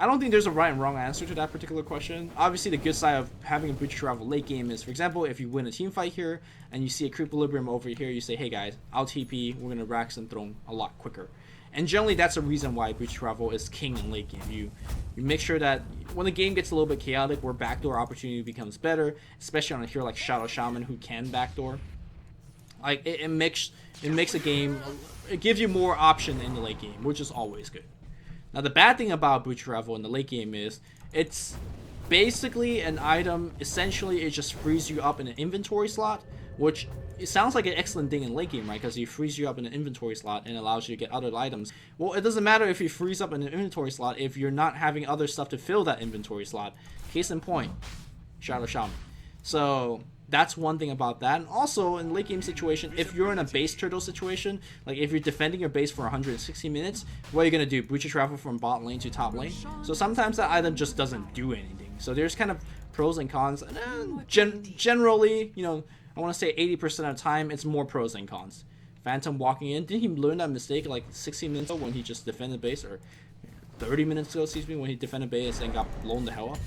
I don't think there's a right and wrong answer to that particular question. Obviously, the good side of having a Booty Travel late game is, for example, if you win a team fight here and you see a Creepilibrium over here, you say, hey guys, I'll TP, we're going to Rax and Throne a lot quicker. And generally, that's a reason why Booty Travel is king in late game. You make sure that when the game gets a little bit chaotic, where backdoor opportunity becomes better, especially on a hero like Shadow Shaman who can backdoor. Like it makes a game, it gives you more option in the late game, which is always good. Now, the bad thing about Booty Travel in the late game is it's basically an item, essentially it just frees you up in an inventory slot, which it sounds like an excellent thing in late game, right? Because it frees you up in an inventory slot and allows you to get other items. Well, it doesn't matter if it frees up in an inventory slot if you're not having other stuff to fill that inventory slot. Case in point, Shadow Shaman. So that's one thing about that. And also in late game situation, if you're in a base turtle situation, like if you're defending your base for 160 minutes, what are you gonna do? Booty Travel from bot lane to top lane? So sometimes that item just doesn't do anything. So there's kind of pros and cons. And generally, you know, I want to say 80% of the time, it's more pros than cons. Phantom walking in, didn't he learn that mistake like 16 minutes ago when he just defended base, or 30 minutes ago, excuse me, when he defended base and got blown the hell up?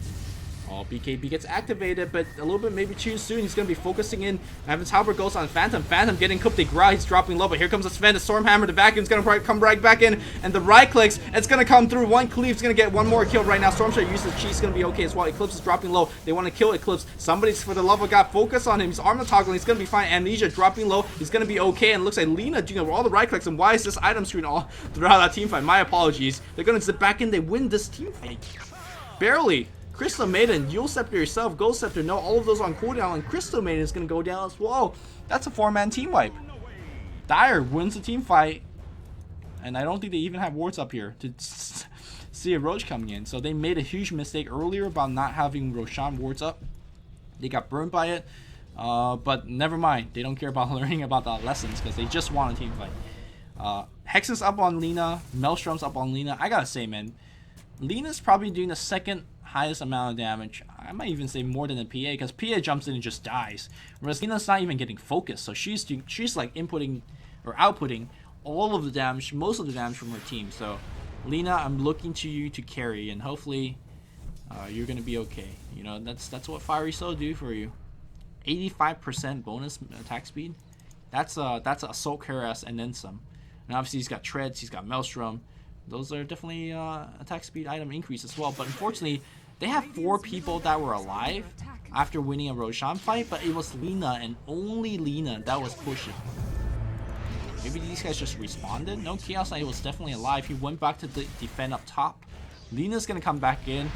Oh, BKB gets activated, but a little bit maybe too soon. He's going to be focusing in. Evans Halbert goes on Phantom. Phantom getting coup de grace. He's dropping low, but here comes the Sven. The Stormhammer, the Vacuum's going to come right back in. And the right clicks, it's going to come through. One Cleave's going to get one more kill right now. Stormshot uses Cheese, going to be okay as well. Eclipse is dropping low. They want to kill Eclipse. Somebody's, for the love of God, focus on him. He's armor toggling. He's going to be fine. Amnesia dropping low. He's going to be okay. And it looks like Lina doing all the right clicks. And why is this item screen all throughout that team fight? My apologies. They're going to sit back in. They win this team fight. Barely. Crystal Maiden, Yule Scepter yourself, Ghost Scepter, no, all of those on cooldown, and Crystal Maiden is going to go down as well. That's a 4-man team wipe. Dire wins the team fight, and I don't think they even have wards up here to see a Roach coming in. So they made a huge mistake earlier about not having Roshan wards up. They got burned by it. But never mind. They don't care about learning about the lessons because they just want a team fight. Hex is up on Lina. Maelstrom's up on Lina. I gotta say, man, Lina's probably doing the second highest amount of damage. I might even say more than the PA, because PA jumps in and just dies. Whereas Lina's not even getting focused, so she's like inputting or outputting all of the damage, most of the damage from her team. So Lina, I'm looking to you to carry, and hopefully you're gonna be okay. You know, that's what Fiery Soul do for you. 85% bonus attack speed. That's assault harass and then some. And obviously he's got treads, he's got Maelstrom. Those are definitely attack speed item increase as well. But unfortunately, they have 4 people that were alive after winning a Roshan fight, but it was Lina and only Lina that was pushing. Maybe these guys just responded? No, Chaos Knight was definitely alive. He went back to defend up top. Lina's gonna come back in.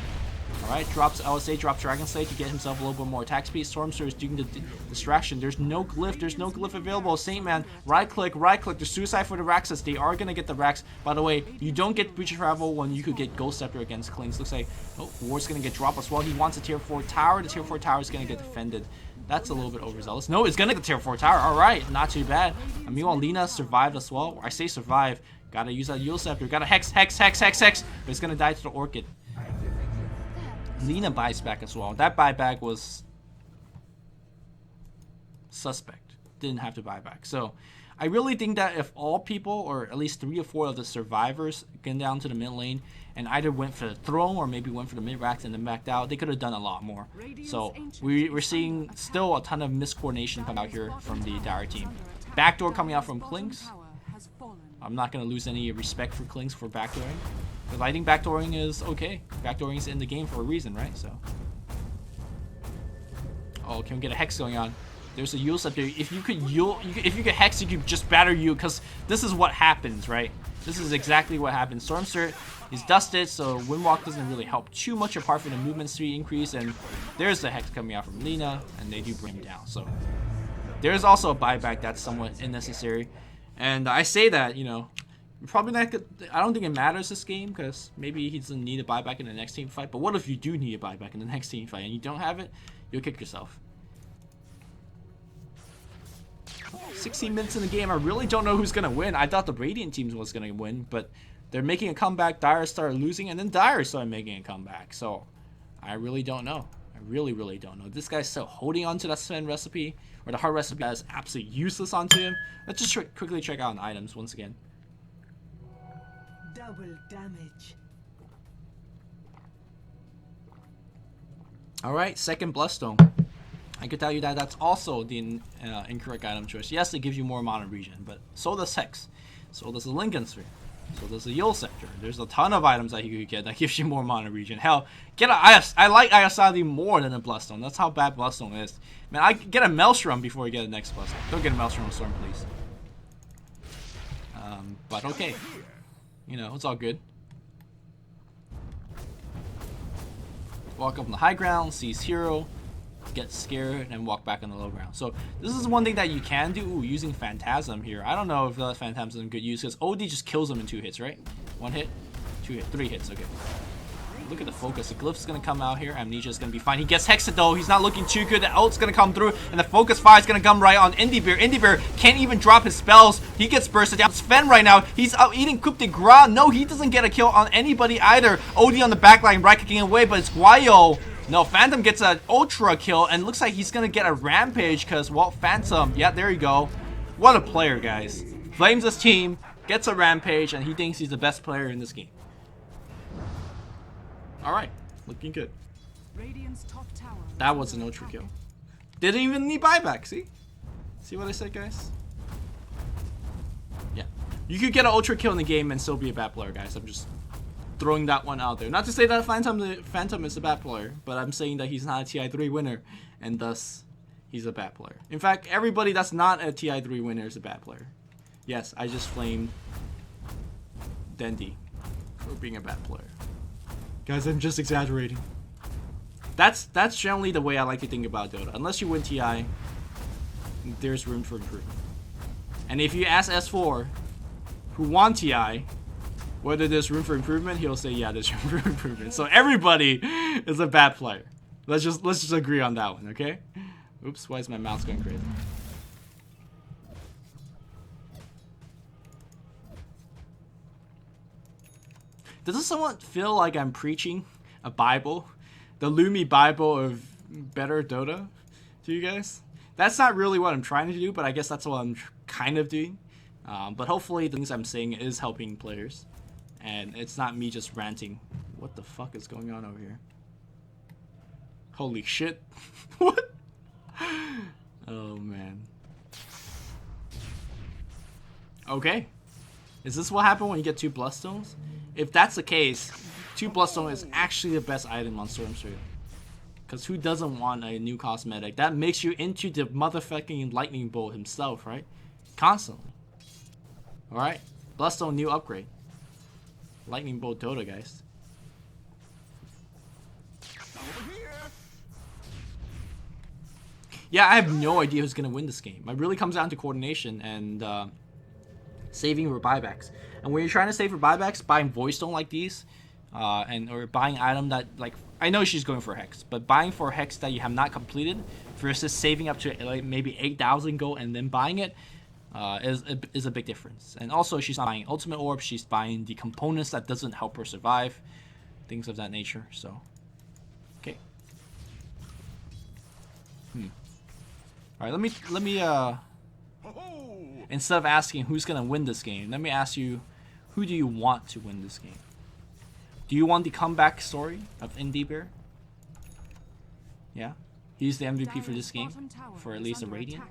Alright, drops LSA, drops Dragon Slate to get himself a little bit more attack speed. Stormster is doing the distraction. There's no glyph available. Saint Man, right click, the suicide for the Raxus. They are gonna get the Rax. By the way, you don't get Breach of Travel when you could get Ghost Scepter against Klings. Looks like, oh, Ward's gonna get dropped as well. He wants a tier 4 tower. The tier 4 tower is gonna get defended. That's a little bit overzealous. No, it's gonna get the tier 4 tower. Alright, not too bad. And meanwhile, Lina survived as well. I say survive. Gotta use that Yule Scepter. Gotta hex. But it's gonna die to the Orchid. Lina buys back as well. That buyback was suspect. Didn't have to buy back. So I really think that if all people, or at least 3 or 4 of the survivors, get down to the mid lane and either went for the throne or maybe went for the mid racks and then backed out, they could have done a lot more. So we're seeing still a ton of miscoordination come out here from the Dire team. Backdoor coming out from Klings. I'm not going to lose any respect for Klings for backdooring, because I think backdooring is okay. Backdooring is in the game for a reason, right? So, oh, can we get a hex going on? There's a Yule Scepter. If you could hex, you could just batter you, because this is what happens, right? This is exactly what happens. Stormster is dusted, so Windwalk doesn't really help too much apart from the movement speed increase. And there's the hex coming out from Lina, and they do bring him down. So there's also a buyback that's somewhat unnecessary. And I say that, you know, probably not good. I don't think it matters this game, because maybe he doesn't need a buyback in the next team fight. But what if you do need a buyback in the next team fight and you don't have it? You'll kick yourself. 16 minutes in the game. I really don't know who's gonna win. I thought the Radiant team was gonna win, but they're making a comeback. Dire started losing, and then Dire started making a comeback. So I really don't know. I really don't know. This guy's still holding on to that Sven recipe, or the heart recipe that is absolutely useless onto him. Let's just quickly check out the items once again. Double damage. Alright, second Bloodstone. I could tell you that that's also the incorrect item choice. Yes, it gives you more mana regen, but so does Hex. So does the Lincoln Sphere. So does the Yule Scepter. There's a ton of items that you could get that gives you more mana regen. Hell, get a I like Ayasadi more than a Bloodstone. That's how bad Bloodstone is. Man, I get a Maelstrom before I get the next Bloodstone. Don't get a Maelstrom Storm, please. But okay. You know, it's all good. Walk up on the high ground, sees hero, get scared, and walk back on the low ground. So this is one thing that you can do. Ooh, using Phantasm here. I don't know if that Phantasm is good use, because OD just kills him in 2 hits, right? 1 hit, 2 hit, 3 hits. Okay. Look at the focus. The Glyph's gonna come out here. Amnesia's gonna be fine. He gets Hexed though. He's not looking too good. The ult's gonna come through, and the focus fire is gonna come right on Indiebeer. Indiebeer can't even drop his spells. He gets bursted down. Sven right now, he's out eating Coup de Grace. No, he doesn't get a kill on anybody either. OD on the backline, right kicking away, but it's Guayo. No, Phantom gets an ultra kill, and looks like he's gonna get a rampage, because, well, Phantom, yeah, there you go. What a player, guys. Flames his team, gets a rampage, and he thinks he's the best player in this game. Alright, looking good. That was an ultra kill. Didn't even need buyback, see? See what I said, guys? Yeah. You could get an ultra kill in the game and still be a bad player, guys. I'm just throwing that one out there. Not to say that Phantom is a bad player, but I'm saying that he's not a TI3 winner, and thus he's a bad player. In fact, everybody that's not a TI3 winner is a bad player. Yes, I just flamed Dendi for being a bad player. Guys, I'm just exaggerating. That's generally the way I like to think about Dota. Unless you win TI, there's room for improvement. And if you ask S4, who won TI, Whether there's room for improvement, he'll say, yeah, there's room for improvement. So everybody is a bad player. Let's just agree on that one, okay? Oops, why is my mouse going crazy? Does this somewhat feel like I'm preaching a Bible? The Lumi Bible of better Dota to you guys? That's not really what I'm trying to do, but I guess that's what I'm kind of doing. But hopefully the things I'm saying is helping players. And it's not me just ranting. What the fuck is going on over here? Holy shit. What? Oh, man. Okay. Is this what happened when you get 2 Bloodstones? If that's the case, 2 Bloodstone is actually the best item on Stormstream. Because who doesn't want a new cosmetic? That makes you into the motherfucking lightning bolt himself, right? Constantly. Alright? Bloodstone new upgrade. Lightning bolt Dota, guys. Yeah, I have no idea who's going to win this game. It really comes down to coordination and saving for buybacks. And when you're trying to save for buybacks, buying void stone like these, or buying item that, like, I know she's going for hex, but buying for hex that you have not completed versus saving up to like maybe 8,000 gold and then buying it is a big difference. And also, she's not buying ultimate orb, she's buying the components that doesn't help her survive, things of that nature. So, okay. All right, let me instead of asking who's gonna win this game, let me ask you, who do you want to win this game? Do you want the comeback story of Indie Yeah? He's the MVP for this game, for at least a Radiant?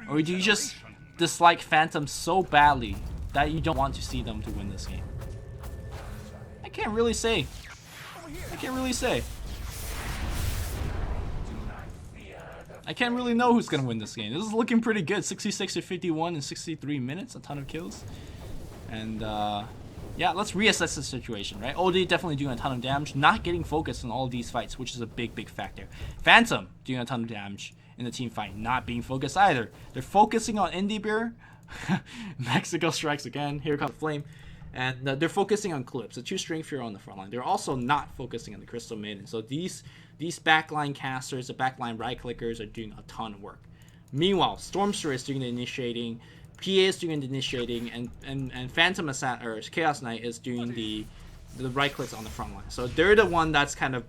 Or do you just dislike Phantom so badly that you don't want to see them to win this game? I can't really say. I can't really say. I can't really know who's gonna win this game. This is looking pretty good. 66 to 51 in 63 minutes, a ton of kills. And yeah, let's reassess the situation, right? OD definitely doing a ton of damage, not getting focused on all of these fights, which is a big factor. Phantom doing a ton of damage in the team fight, not being focused either. They're focusing on Indie Beer. Mexico strikes again. Here comes Flame. And they're focusing on Clips, the 2 Strength Fear on the front line. They're also not focusing on the Crystal Maiden. So these backline casters, the backline right clickers are doing a ton of work. Meanwhile, Stormster is doing the initiating, PA is doing the initiating, and Phantom or Chaos Knight is doing the right clicks on the front line. So they're the one that's kind of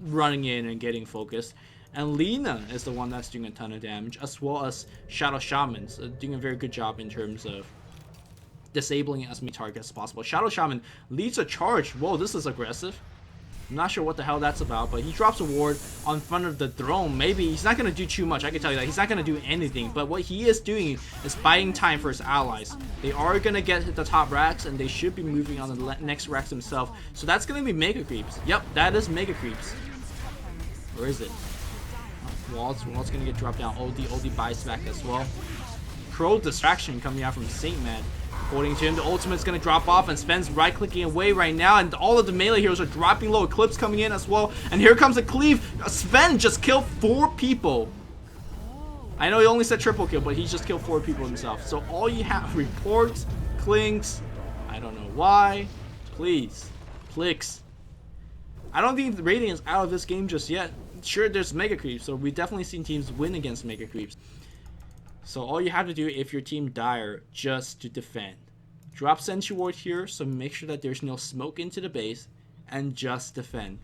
running in and getting focused. And Lina is the one that's doing a ton of damage, as well as Shadow Shamans, doing a very good job in terms of disabling as many targets as possible. Shadow Shaman leads a charge. Whoa, this is aggressive. I'm not sure what the hell that's about, but he drops a ward on front of the throne. Maybe he's not going to do too much, I can tell you that. He's not going to do anything, but what he is doing is buying time for his allies. They are going to get the top racks, and they should be moving on the next racks themselves. So that's going to be Mega Creeps. Yep, that is Mega Creeps. Where is it? Wall's going to get dropped down. OD buys back as well. Pro distraction coming out from Saint Man. According to him, the ultimate's going to drop off, and Sven's right-clicking away right now, and all of the melee heroes are dropping low. Eclipse coming in as well, and here comes a cleave. Sven just killed 4 people. I know he only said triple kill, but he just killed 4 people himself. So all you have, reports, clinks, I don't know why, please, clicks. I don't think the Radiant's out of this game just yet. Sure, there's Mega Creeps, so we've definitely seen teams win against Mega Creeps. So all you have to do if your team dire, just to defend. Drop Sentry Ward here, so make sure that there's no smoke into the base, and just defend.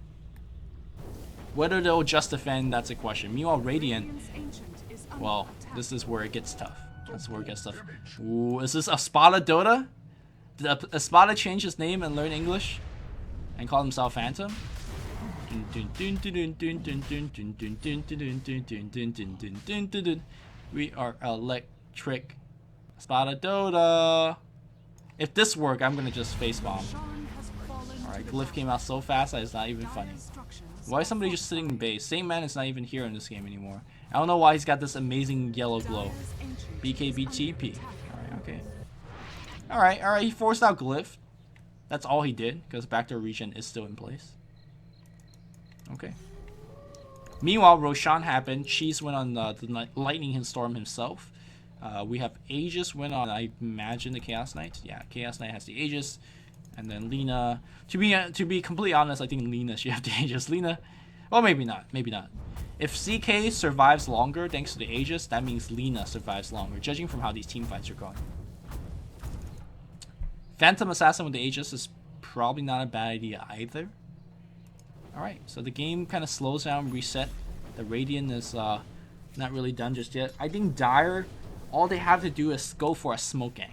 Whether they'll just defend, that's a question. Meanwhile, Radiant, well, this is where it gets tough. That's where it gets tough. Ooh, is this Espada Dota? Did Espada change his name and learn English? And call himself Phantom? We are electric. Espada Dota. If this works, I'm gonna just face bomb. Alright, Glyph came out so fast that it's not even funny. Why is somebody just sitting in base? Saint Man is not even here in this game anymore. I don't know why he's got this amazing yellow glow. BKBTP. Alright, okay. Alright, he forced out Glyph. That's all he did, because backdoor regen is still in place. Okay. Meanwhile, Roshan happened. Cheese went on the Lightning Storm himself. We have Aegis went on, I imagine, the Chaos Knight. Yeah, Chaos Knight has the Aegis. And then Lina, to be completely honest, I think Lina should have the Aegis. Lina, well, maybe not, maybe not. If CK survives longer thanks to the Aegis, that means Lina survives longer, judging from how these team fights are going. Phantom Assassin with the Aegis is probably not a bad idea either. Alright, so the game kind of slows down, reset. The Radiant is not really done just yet. I think Dire, all they have to do is go for a smoke gank.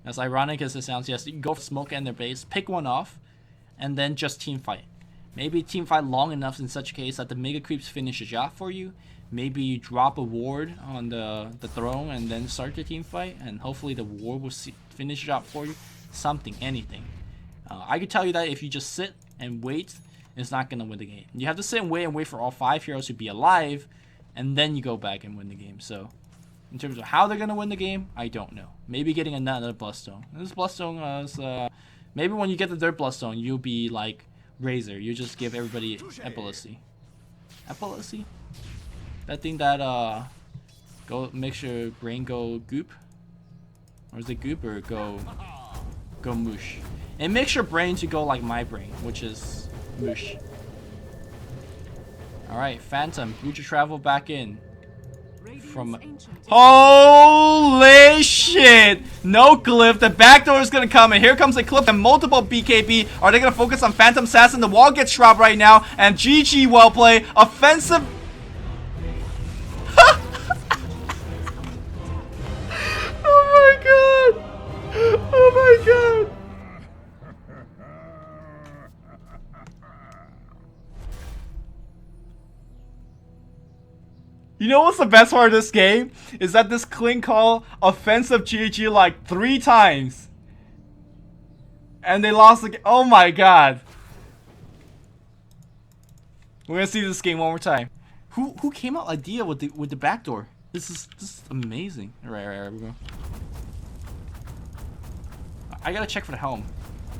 As ironic as it sounds, yes, you can go for smoke and their base, pick one off, and then just team fight. Maybe team fight long enough in such a case that the Mega Creeps finish a job for you. Maybe you drop a ward on the throne and then start the team fight, and hopefully the ward will finish the job for you. Something, anything. I could tell you that if you just sit and wait, it's not going to win the game. You have to sit and wait for all 5 heroes to be alive, and then you go back and win the game. So, in terms of how they're going to win the game, I don't know. Maybe getting another Bloodstone. This Bloodstone is, maybe when you get the third Bloodstone, you'll be like Razor. You just give everybody epilepsy. Epilepsy? That thing that, makes your brain go goop? Or is it goop or go moosh? It makes your brain to go like my brain, which is moosh. Alright, Phantom, Butcher Travel back in. From holy shit! No clip. The back door is gonna come, and here comes a clip and multiple BKB. Are they gonna focus on Phantom Assassin? The wall gets dropped right now, and GG, well play. Offensive. Oh my god! Oh my god! You know what's the best part of this game? Is that this clean call offensive GG like 3 times. And they lost the game. Oh my god. We're gonna see this game one more time. Who came up idea with the backdoor? This is amazing. Alright, we go. I gotta check for the helm.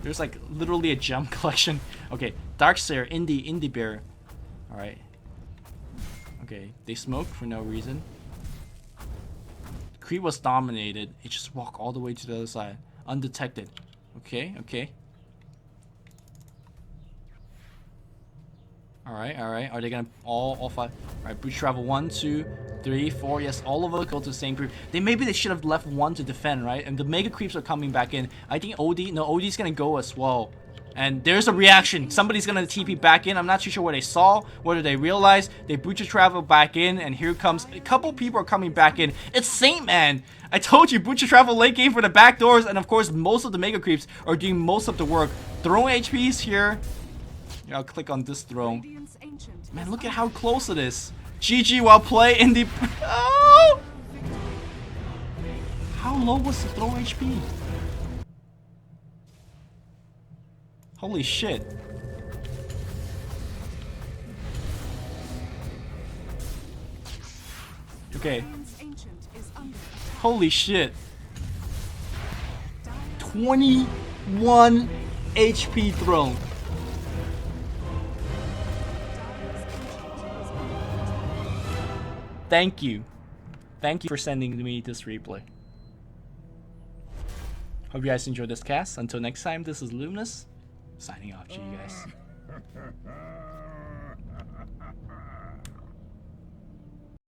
There's like literally a gem collection. Okay, Darkseer, Indie Bear. Alright. Okay, they smoke for no reason. Creep was dominated. It just walked all the way to the other side. Undetected. Okay, okay. Alright. Are they gonna all 5? Alright, Butcher Travel 1, 2, 3, 4. Yes, all of them go to the same creep. Maybe they should have left 1 to defend, right? And the Mega Creeps are coming back in. I think OD's gonna go as well. And there's a reaction. Somebody's gonna TP back in. I'm not too sure what they saw, whether they realized. They Butcher Travel back in, and here comes a couple people are coming back in. It's Saint Man. I told you, Butcher Travel late game for the back doors, and of course most of the Mega Creeps are doing most of the work. Throne HP's here. Yeah, I'll click on this throne. Man, look at how close it is. GG, well play in the. Oh! How low was the throne HP? Holy shit. Okay. Holy shit. 21 HP throne. Thank you. Thank you for sending me this replay. Hope you guys enjoyed this cast. Until next time, this is Luminous. Signing off to you guys.